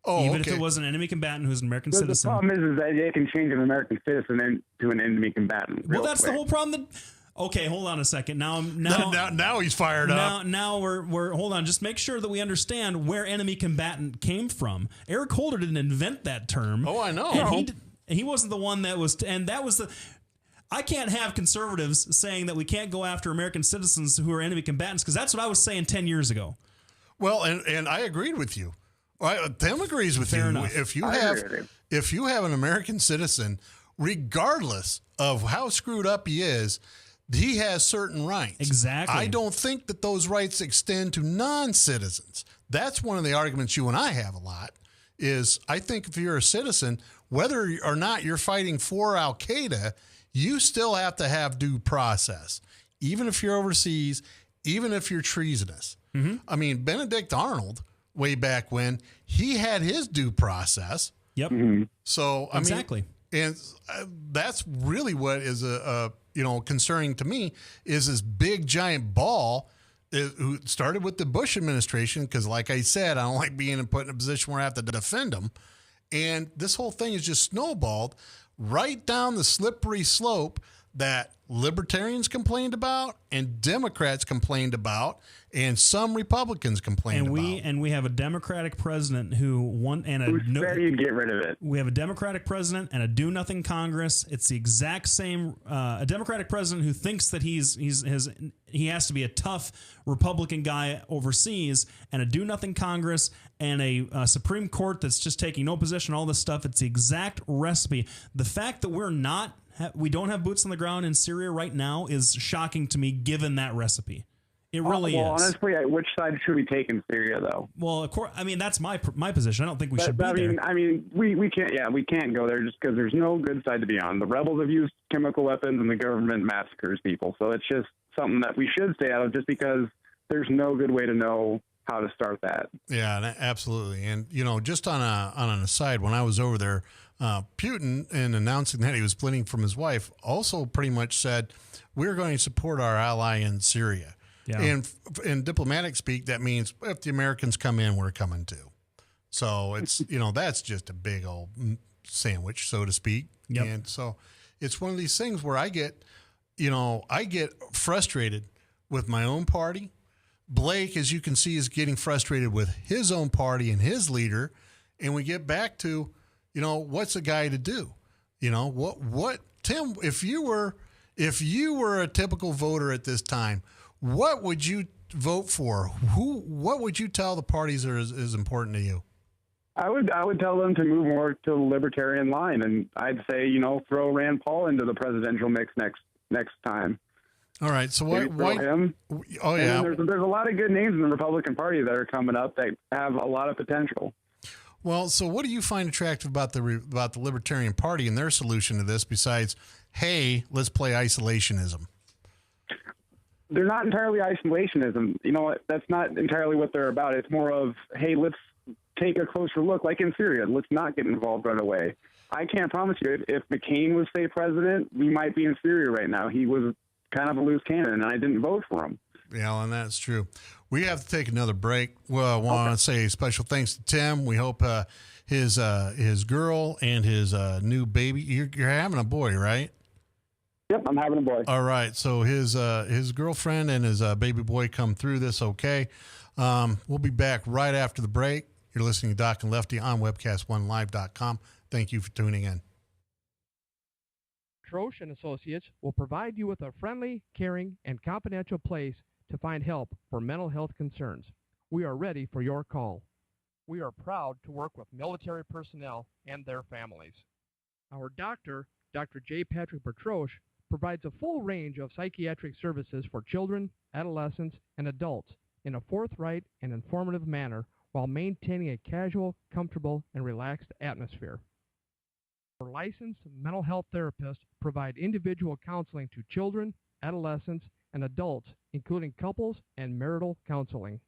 [SPEAKER 2] Oh,
[SPEAKER 1] even if it was an enemy combatant who's an American citizen.
[SPEAKER 10] The problem is that they can change an American citizen into an enemy combatant.
[SPEAKER 1] Well, that's the whole problem. Okay, hold on a second. Now
[SPEAKER 2] he's fired up.
[SPEAKER 1] Now we're hold on. Just make sure that we understand where enemy combatant came from. Eric Holder didn't invent that term.
[SPEAKER 2] Oh, I know.
[SPEAKER 1] And he wasn't the one that was, and that was the. I can't have conservatives saying that we can't go after American citizens who are enemy combatants, because that's what I was saying 10 years ago.
[SPEAKER 2] Well, and I agreed with you. Tim agrees with
[SPEAKER 1] Fair
[SPEAKER 2] you.
[SPEAKER 1] enough.
[SPEAKER 2] If you have an American citizen, regardless of how screwed up he is, he has certain rights.
[SPEAKER 1] Exactly.
[SPEAKER 2] I don't think that those rights extend to non-citizens. That's one of the arguments you and I have a lot, is I think if you're a citizen, whether or not you're fighting for Al-Qaeda, you still have to have due process, even if you're overseas, even if you're treasonous.
[SPEAKER 1] Mm-hmm.
[SPEAKER 2] I mean, Benedict Arnold, way back when, he had his due process.
[SPEAKER 1] Yep.
[SPEAKER 10] Mm-hmm.
[SPEAKER 2] So,
[SPEAKER 1] exactly.
[SPEAKER 2] And that's really what is concerning to me, is this big giant ball who started with the Bush administration. Because like I said, I don't like being put in a position where I have to defend them. And this whole thing is just snowballed right down the slippery slope that libertarians complained about and Democrats complained about and some Republicans complained about.
[SPEAKER 1] And we have a Democratic president who
[SPEAKER 10] said he'd get rid of it.
[SPEAKER 1] We have a Democratic president and a do-nothing Congress. It's the exact same. A Democratic president who thinks that he has to be a tough Republican guy overseas, and a do-nothing Congress and a Supreme Court that's just taking no position. All this stuff. It's the exact recipe. The fact that we don't have boots on the ground in Syria right now is shocking to me, given that recipe. It really is.
[SPEAKER 10] Honestly, which side should we take in Syria, though?
[SPEAKER 1] Well, of course. I mean, that's my position. I don't think we should be there.
[SPEAKER 10] I mean, we can't. Yeah, we can't go there just because there's no good side to be on. The rebels have used chemical weapons, and the government massacres people. So it's just something that we should stay out of, just because there's no good way to know how to start that.
[SPEAKER 2] Yeah, absolutely. And just on an aside, when I was over there, Putin, in announcing that he was splitting from his wife, also pretty much said, we're going to support our ally in Syria. Yeah. And in diplomatic speak, that means if the Americans come in, we're coming too. So it's, that's just a big old sandwich, so to speak.
[SPEAKER 1] Yep.
[SPEAKER 2] And so it's one of these things where I get frustrated with my own party. Blake, as you can see, is getting frustrated with his own party and his leader. And we get back to, what's a guy to do? What Tim, if you were a typical voter at this time, what would you vote for? What would you tell the parties is important to you?
[SPEAKER 10] I would tell them to move more to the libertarian line, and I'd say, throw Rand Paul into the presidential mix next time.
[SPEAKER 2] All right. So why
[SPEAKER 10] him?
[SPEAKER 2] Oh yeah.
[SPEAKER 10] There's a lot of good names in the Republican Party that are coming up that have a lot of potential.
[SPEAKER 2] Well, so what do you find attractive about the Libertarian Party and their solution to this, besides, hey, let's play isolationism?
[SPEAKER 10] They're not entirely isolationism. That's not entirely what they're about. It's more of, hey, let's take a closer look, like in Syria. Let's not get involved right away. I can't promise you, if McCain was, say, president, we might be in Syria right now. He was kind of a loose cannon, and I didn't vote for him.
[SPEAKER 2] Yeah, and that's true. We have to take another break. Well, I want to say special thanks to Tim. We hope his girl and his new baby. You're having a boy, right?
[SPEAKER 10] Yep, I'm having a boy.
[SPEAKER 2] All right. So his girlfriend and his baby boy come through this okay. We'll be back right after the break. You're listening to Doc and Lefty on webcast1live.com. Thank you for tuning in.
[SPEAKER 7] Trosh and Associates will provide you with a friendly, caring, and confidential place to find help for mental health concerns. We are ready for your call. We are proud to work with military personnel and their families. Our doctor, Dr. J. Patrick Bertroche, provides a full range of psychiatric services for children, adolescents, and adults in a forthright and informative manner while maintaining a casual, comfortable, and relaxed atmosphere. Our licensed mental health therapists provide individual counseling to children, adolescents, and adults, including couples and marital counseling.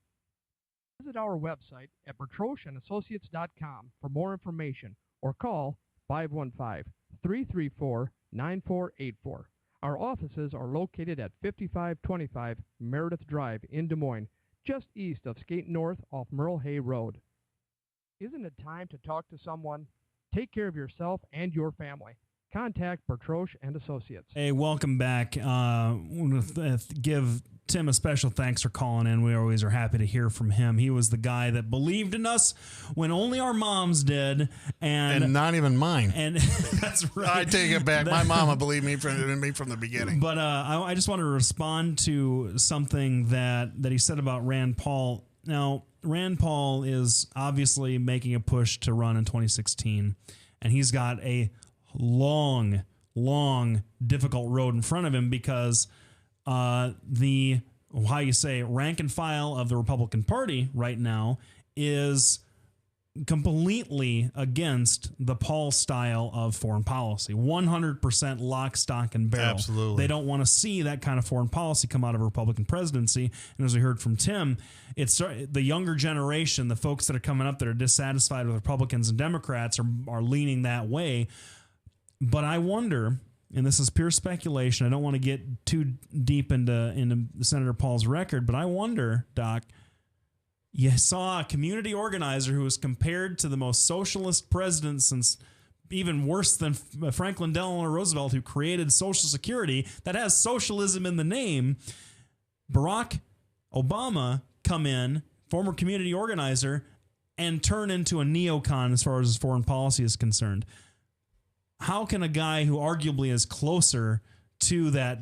[SPEAKER 7] Visit our website at bertrocheandassociates.com for more information or call 515-334-9484. Our offices are located at 5525 Meredith Drive in Des Moines, just east of Skate North off Merle Hay Road. Isn't it time to talk to someone? Take care of yourself and your family. Contact Bertroche and Associates.
[SPEAKER 1] Hey, welcome back. Give Tim a special thanks for calling in. We always are happy to hear from him. He was the guy that believed in us when only our moms did, and
[SPEAKER 2] not even mine.
[SPEAKER 1] And that's right.
[SPEAKER 2] I take it back. My mama believed me from the beginning.
[SPEAKER 1] But I just want to respond to something that he said about Rand Paul. Now, Rand Paul is obviously making a push to run in 2016, and he's got a long, difficult road in front of him because the rank and file of the Republican Party right now is completely against the Paul style of foreign policy. 100% lock, stock, and barrel.
[SPEAKER 2] Absolutely.
[SPEAKER 1] They don't want to see that kind of foreign policy come out of a Republican presidency. And as we heard from Tim, it's the younger generation, the folks that are coming up that are dissatisfied with Republicans and Democrats are leaning that way. But I wonder, and this is pure speculation, I don't want to get too deep into Senator Paul's record, but I wonder, Doc, you saw a community organizer who was compared to the most socialist president since, even worse than Franklin Delano Roosevelt, who created Social Security that has socialism in the name. Barack Obama come in, former community organizer, and turn into a neocon as far as his foreign policy is concerned. How can a guy who arguably is closer to that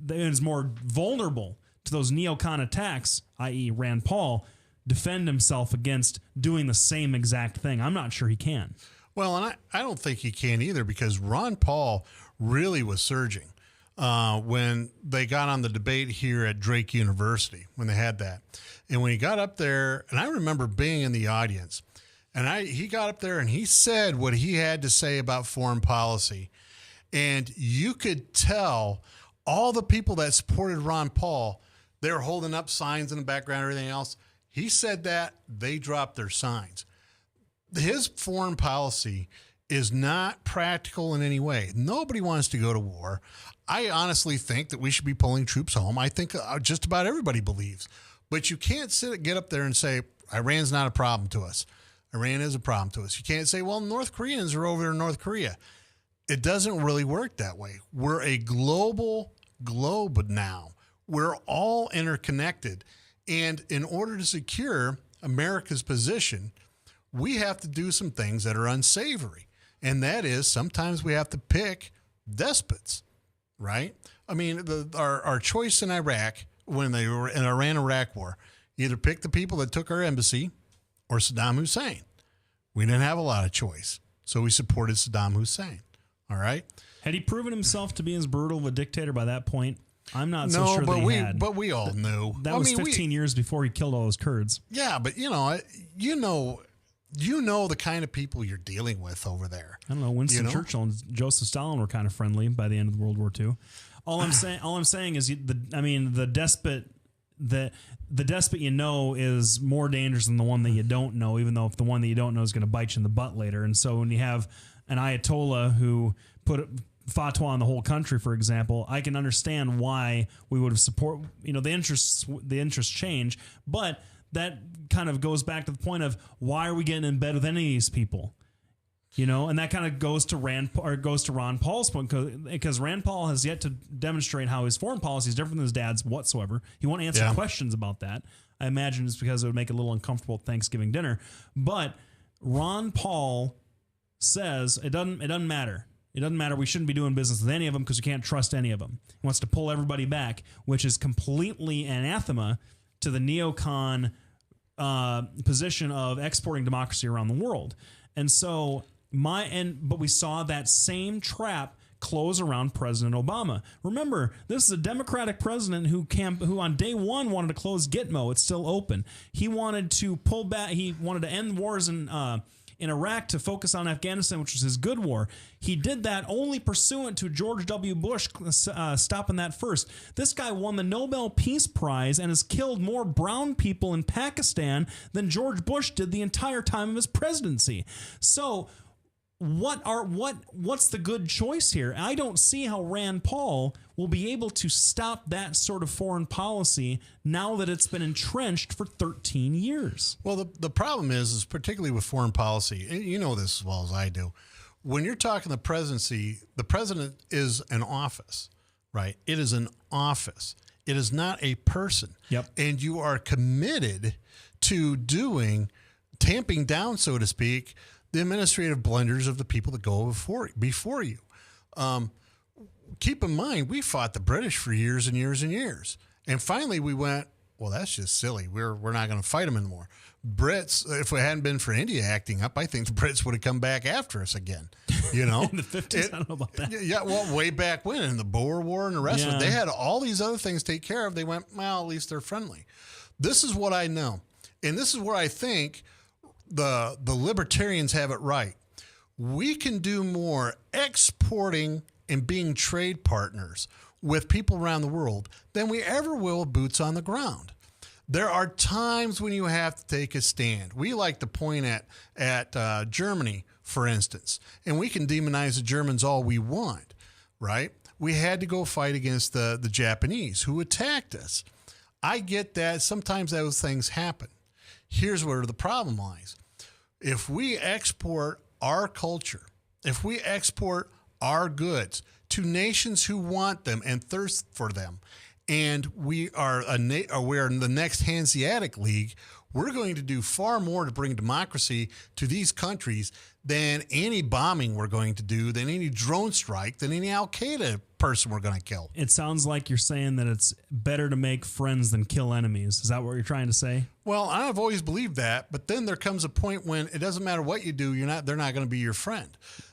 [SPEAKER 1] is more vulnerable to those neocon attacks, i.e. Rand Paul, defend himself against doing the same exact thing? I'm not sure he can.
[SPEAKER 2] Well, and I don't think he can either, because Ron Paul really was surging when they got on the debate here at Drake University, when they had that. And when he got up there, and I remember being in the audience, and he got up there and he said what he had to say about foreign policy. And you could tell all the people that supported Ron Paul, they were holding up signs in the background and everything else. He said that, they dropped their signs. His foreign policy is not practical in any way. Nobody wants to go to war. I honestly think that we should be pulling troops home. I think just about everybody believes. But you can't get up there and say, Iran's not a problem to us. Iran is a problem to us. You can't say, well, North Koreans are over in North Korea. It doesn't really work that way. We're a global globe now. We're all interconnected. And in order to secure America's position, we have to do some things that are unsavory. And that is, sometimes we have to pick despots, right? I mean, our choice in Iraq, when they were in Iran-Iraq war, either pick the people that took our embassy or Saddam Hussein. We didn't have a lot of choice, so we supported Saddam Hussein. All right.
[SPEAKER 1] Had he proven himself to be as brutal of a dictator by that point? I'm not so sure that he had.
[SPEAKER 2] But we all knew.
[SPEAKER 1] That was 15 years before he killed all those Kurds.
[SPEAKER 2] Yeah, but you know the kind of people you're dealing with over there.
[SPEAKER 1] I don't know. Winston Churchill and Joseph Stalin were kind of friendly by the end of World War II. All I'm saying is the despot you know is more dangerous than the one that you don't know, even though if the one that you don't know is going to bite you in the butt later. And so when you have an Ayatollah who put fatwa on the whole country, for example, I can understand why we would have support. The interests change, but that kind of goes back to the point of why are we getting in bed with any of these people? And that kind of goes to Ron Paul's point, because Rand Paul has yet to demonstrate how his foreign policy is different than his dad's whatsoever. He won't answer questions about that. I imagine it's because it would make it a little uncomfortable at Thanksgiving dinner. But Ron Paul says it doesn't matter. It doesn't matter. We shouldn't be doing business with any of them because you can't trust any of them. He wants to pull everybody back, which is completely anathema to the neocon position of exporting democracy around the world. And so but we saw that same trap close around President Obama. Remember, this is a Democratic president who on day one wanted to close Gitmo. It's still open. He wanted to pull back. He wanted to end wars in Iraq to focus on Afghanistan, which was his good war. He did that only pursuant to George W. Bush stopping that first. This guy won the Nobel Peace Prize and has killed more brown people in Pakistan than George Bush did the entire time of his presidency. So what's the good choice here? I don't see how Rand Paul will be able to stop that sort of foreign policy now that it's been entrenched for 13 years.
[SPEAKER 2] Well, the problem is particularly with foreign policy, and you know this as well as I do, when you're talking the presidency, the president is an office, right? It is an office. It is not a person.
[SPEAKER 1] Yep.
[SPEAKER 2] And you are committed to tamping down, so to speak, the administrative blunders of the people that go before you. Keep in mind, we fought the British for years and years and years. And finally we went, well, that's just silly. We're not going to fight them anymore. Brits, if it hadn't been for India acting up, I think the Brits would have come back after us again. You know?
[SPEAKER 1] In the 50s, I don't know about that.
[SPEAKER 2] Yeah, well, way back when, in the Boer War and the rest of it, they had all these other things to take care of. They went, well, at least they're friendly. This is what I know. And this is where I think the libertarians have it right. We can do more exporting and being trade partners with people around the world than we ever will with boots on the ground. There are times when you have to take a stand. We like to point at Germany, for instance, and we can demonize the Germans all we want, right? We had to go fight against the Japanese who attacked us. I get that. Sometimes those things happen. Here's where the problem lies. If we export our culture, if we export our goods to nations who want them and thirst for them, and we are we're in the next Hanseatic League, we're going to do far more to bring democracy to these countries than any bombing we're going to do, than any drone strike, than any Al-Qaeda person we're going to kill.
[SPEAKER 1] It sounds like you're saying that it's better to make friends than kill enemies. Is that what you're trying to say?
[SPEAKER 2] Well, I've always believed that, but then there comes a point when it doesn't matter what you do, they're not going to be your friend.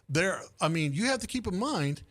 [SPEAKER 2] You have to keep in mind,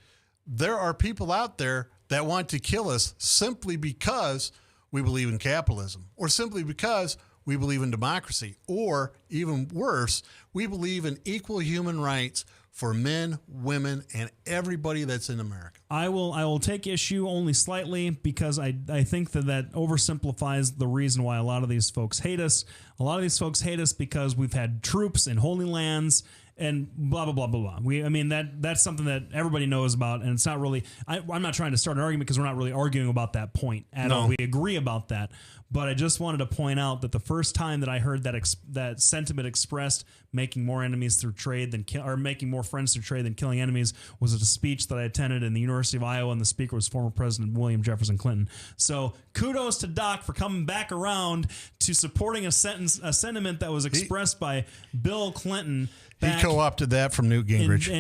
[SPEAKER 2] there are people out there that want to kill us simply because we believe in capitalism, or simply because we believe in democracy, or even worse, we believe in equal human rights for men, women, and everybody that's in America.
[SPEAKER 1] I will take issue only slightly because I think that oversimplifies the reason why a lot of these folks hate us. A lot of these folks hate us because we've had troops in holy lands and blah, blah, blah, blah, blah. That's something that everybody knows about, and it's not really, I'm not trying to start an argument because we're not really arguing about that point at all. We agree about that. But I just wanted to point out that the first time that I heard that sentiment expressed, making more enemies through trade or making more friends through trade than killing enemies, was at a speech that I attended in the University of Iowa, and the speaker was former President William Jefferson Clinton. So kudos to Doc for coming back around to supporting a sentiment that was expressed by Bill Clinton.
[SPEAKER 2] He co-opted that from Newt Gingrich.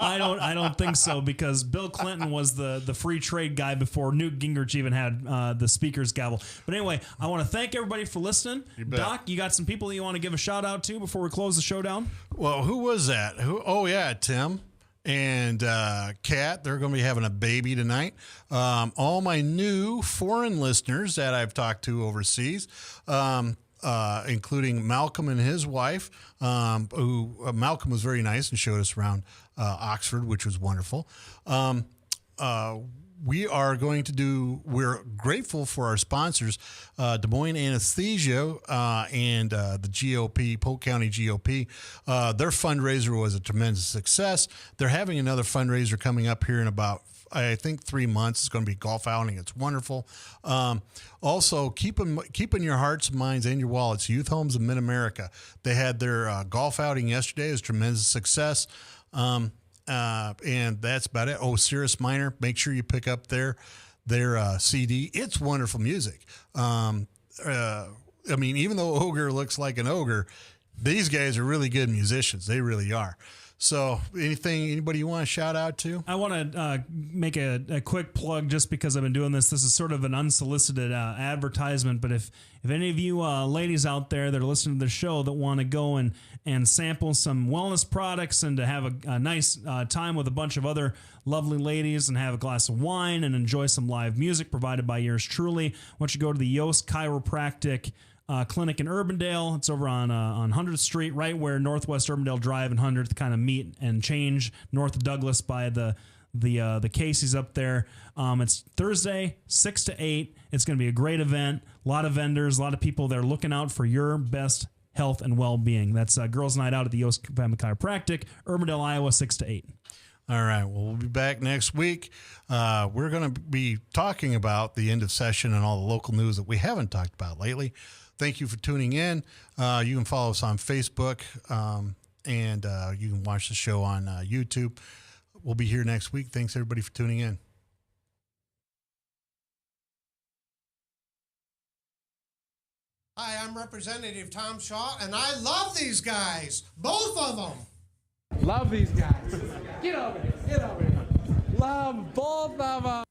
[SPEAKER 1] I don't think so, because Bill Clinton was the free trade guy before Newt Gingrich even had the speaker's gavel. But anyway, I want to thank everybody for listening. Doc, you got some people that you want to give a shout out to before we close the show down?
[SPEAKER 2] Well, who was that? Oh, yeah, Tim and Kat. They're going to be having a baby tonight. All my new foreign listeners that I've talked to overseas, including Malcolm and his wife, who Malcolm was very nice and showed us around Oxford, which was wonderful. We're grateful for our sponsors, Des Moines Anesthesia and the GOP, Polk County GOP. Their fundraiser was a tremendous success. They're having another fundraiser coming up here in about, I think, 3 months. It's going to be golf outing. It's wonderful. Also, keep in your hearts and minds and your wallets, Youth Homes of Mid-America. They had their golf outing yesterday. It was a tremendous success. And that's about it. Oh, Cirrus Minor, make sure you pick up their CD. It's wonderful music. Even though Ogre looks like an ogre, these guys are really good musicians. They really are. So anybody you want to shout out to?
[SPEAKER 1] I want to make a quick plug just because I've been doing this. This is sort of an unsolicited advertisement, but if any of you ladies out there that are listening to the show that want to go and sample some wellness products and to have a nice time with a bunch of other lovely ladies and have a glass of wine and enjoy some live music provided by yours truly, why don't you go to the Yost Chiropractic clinic in Urbandale. It's over on 100th Street, right where Northwest Urbandale Drive and 100th kind of meet and change, north of Douglas by the Casey's up there. It's Thursday, 6 to 8. It's going to be a great event. A lot of vendors, a lot of people that are looking out for your best health and well-being. That's Girls Night Out at the Yost Family Chiropractic, Urbandale, Iowa, 6 to 8.
[SPEAKER 2] All right. Well, we'll be back next week. We're going to be talking about the end of session and all the local news that we haven't talked about lately. Thank you for tuning in. You can follow us on Facebook, and you can watch the show on YouTube. We'll be here next week. Thanks, everybody, for tuning in.
[SPEAKER 13] Hi, I'm Representative Tom Shaw, and I love these guys. Both of them.
[SPEAKER 14] Love these guys. Get over here. Get over here. Love both of them.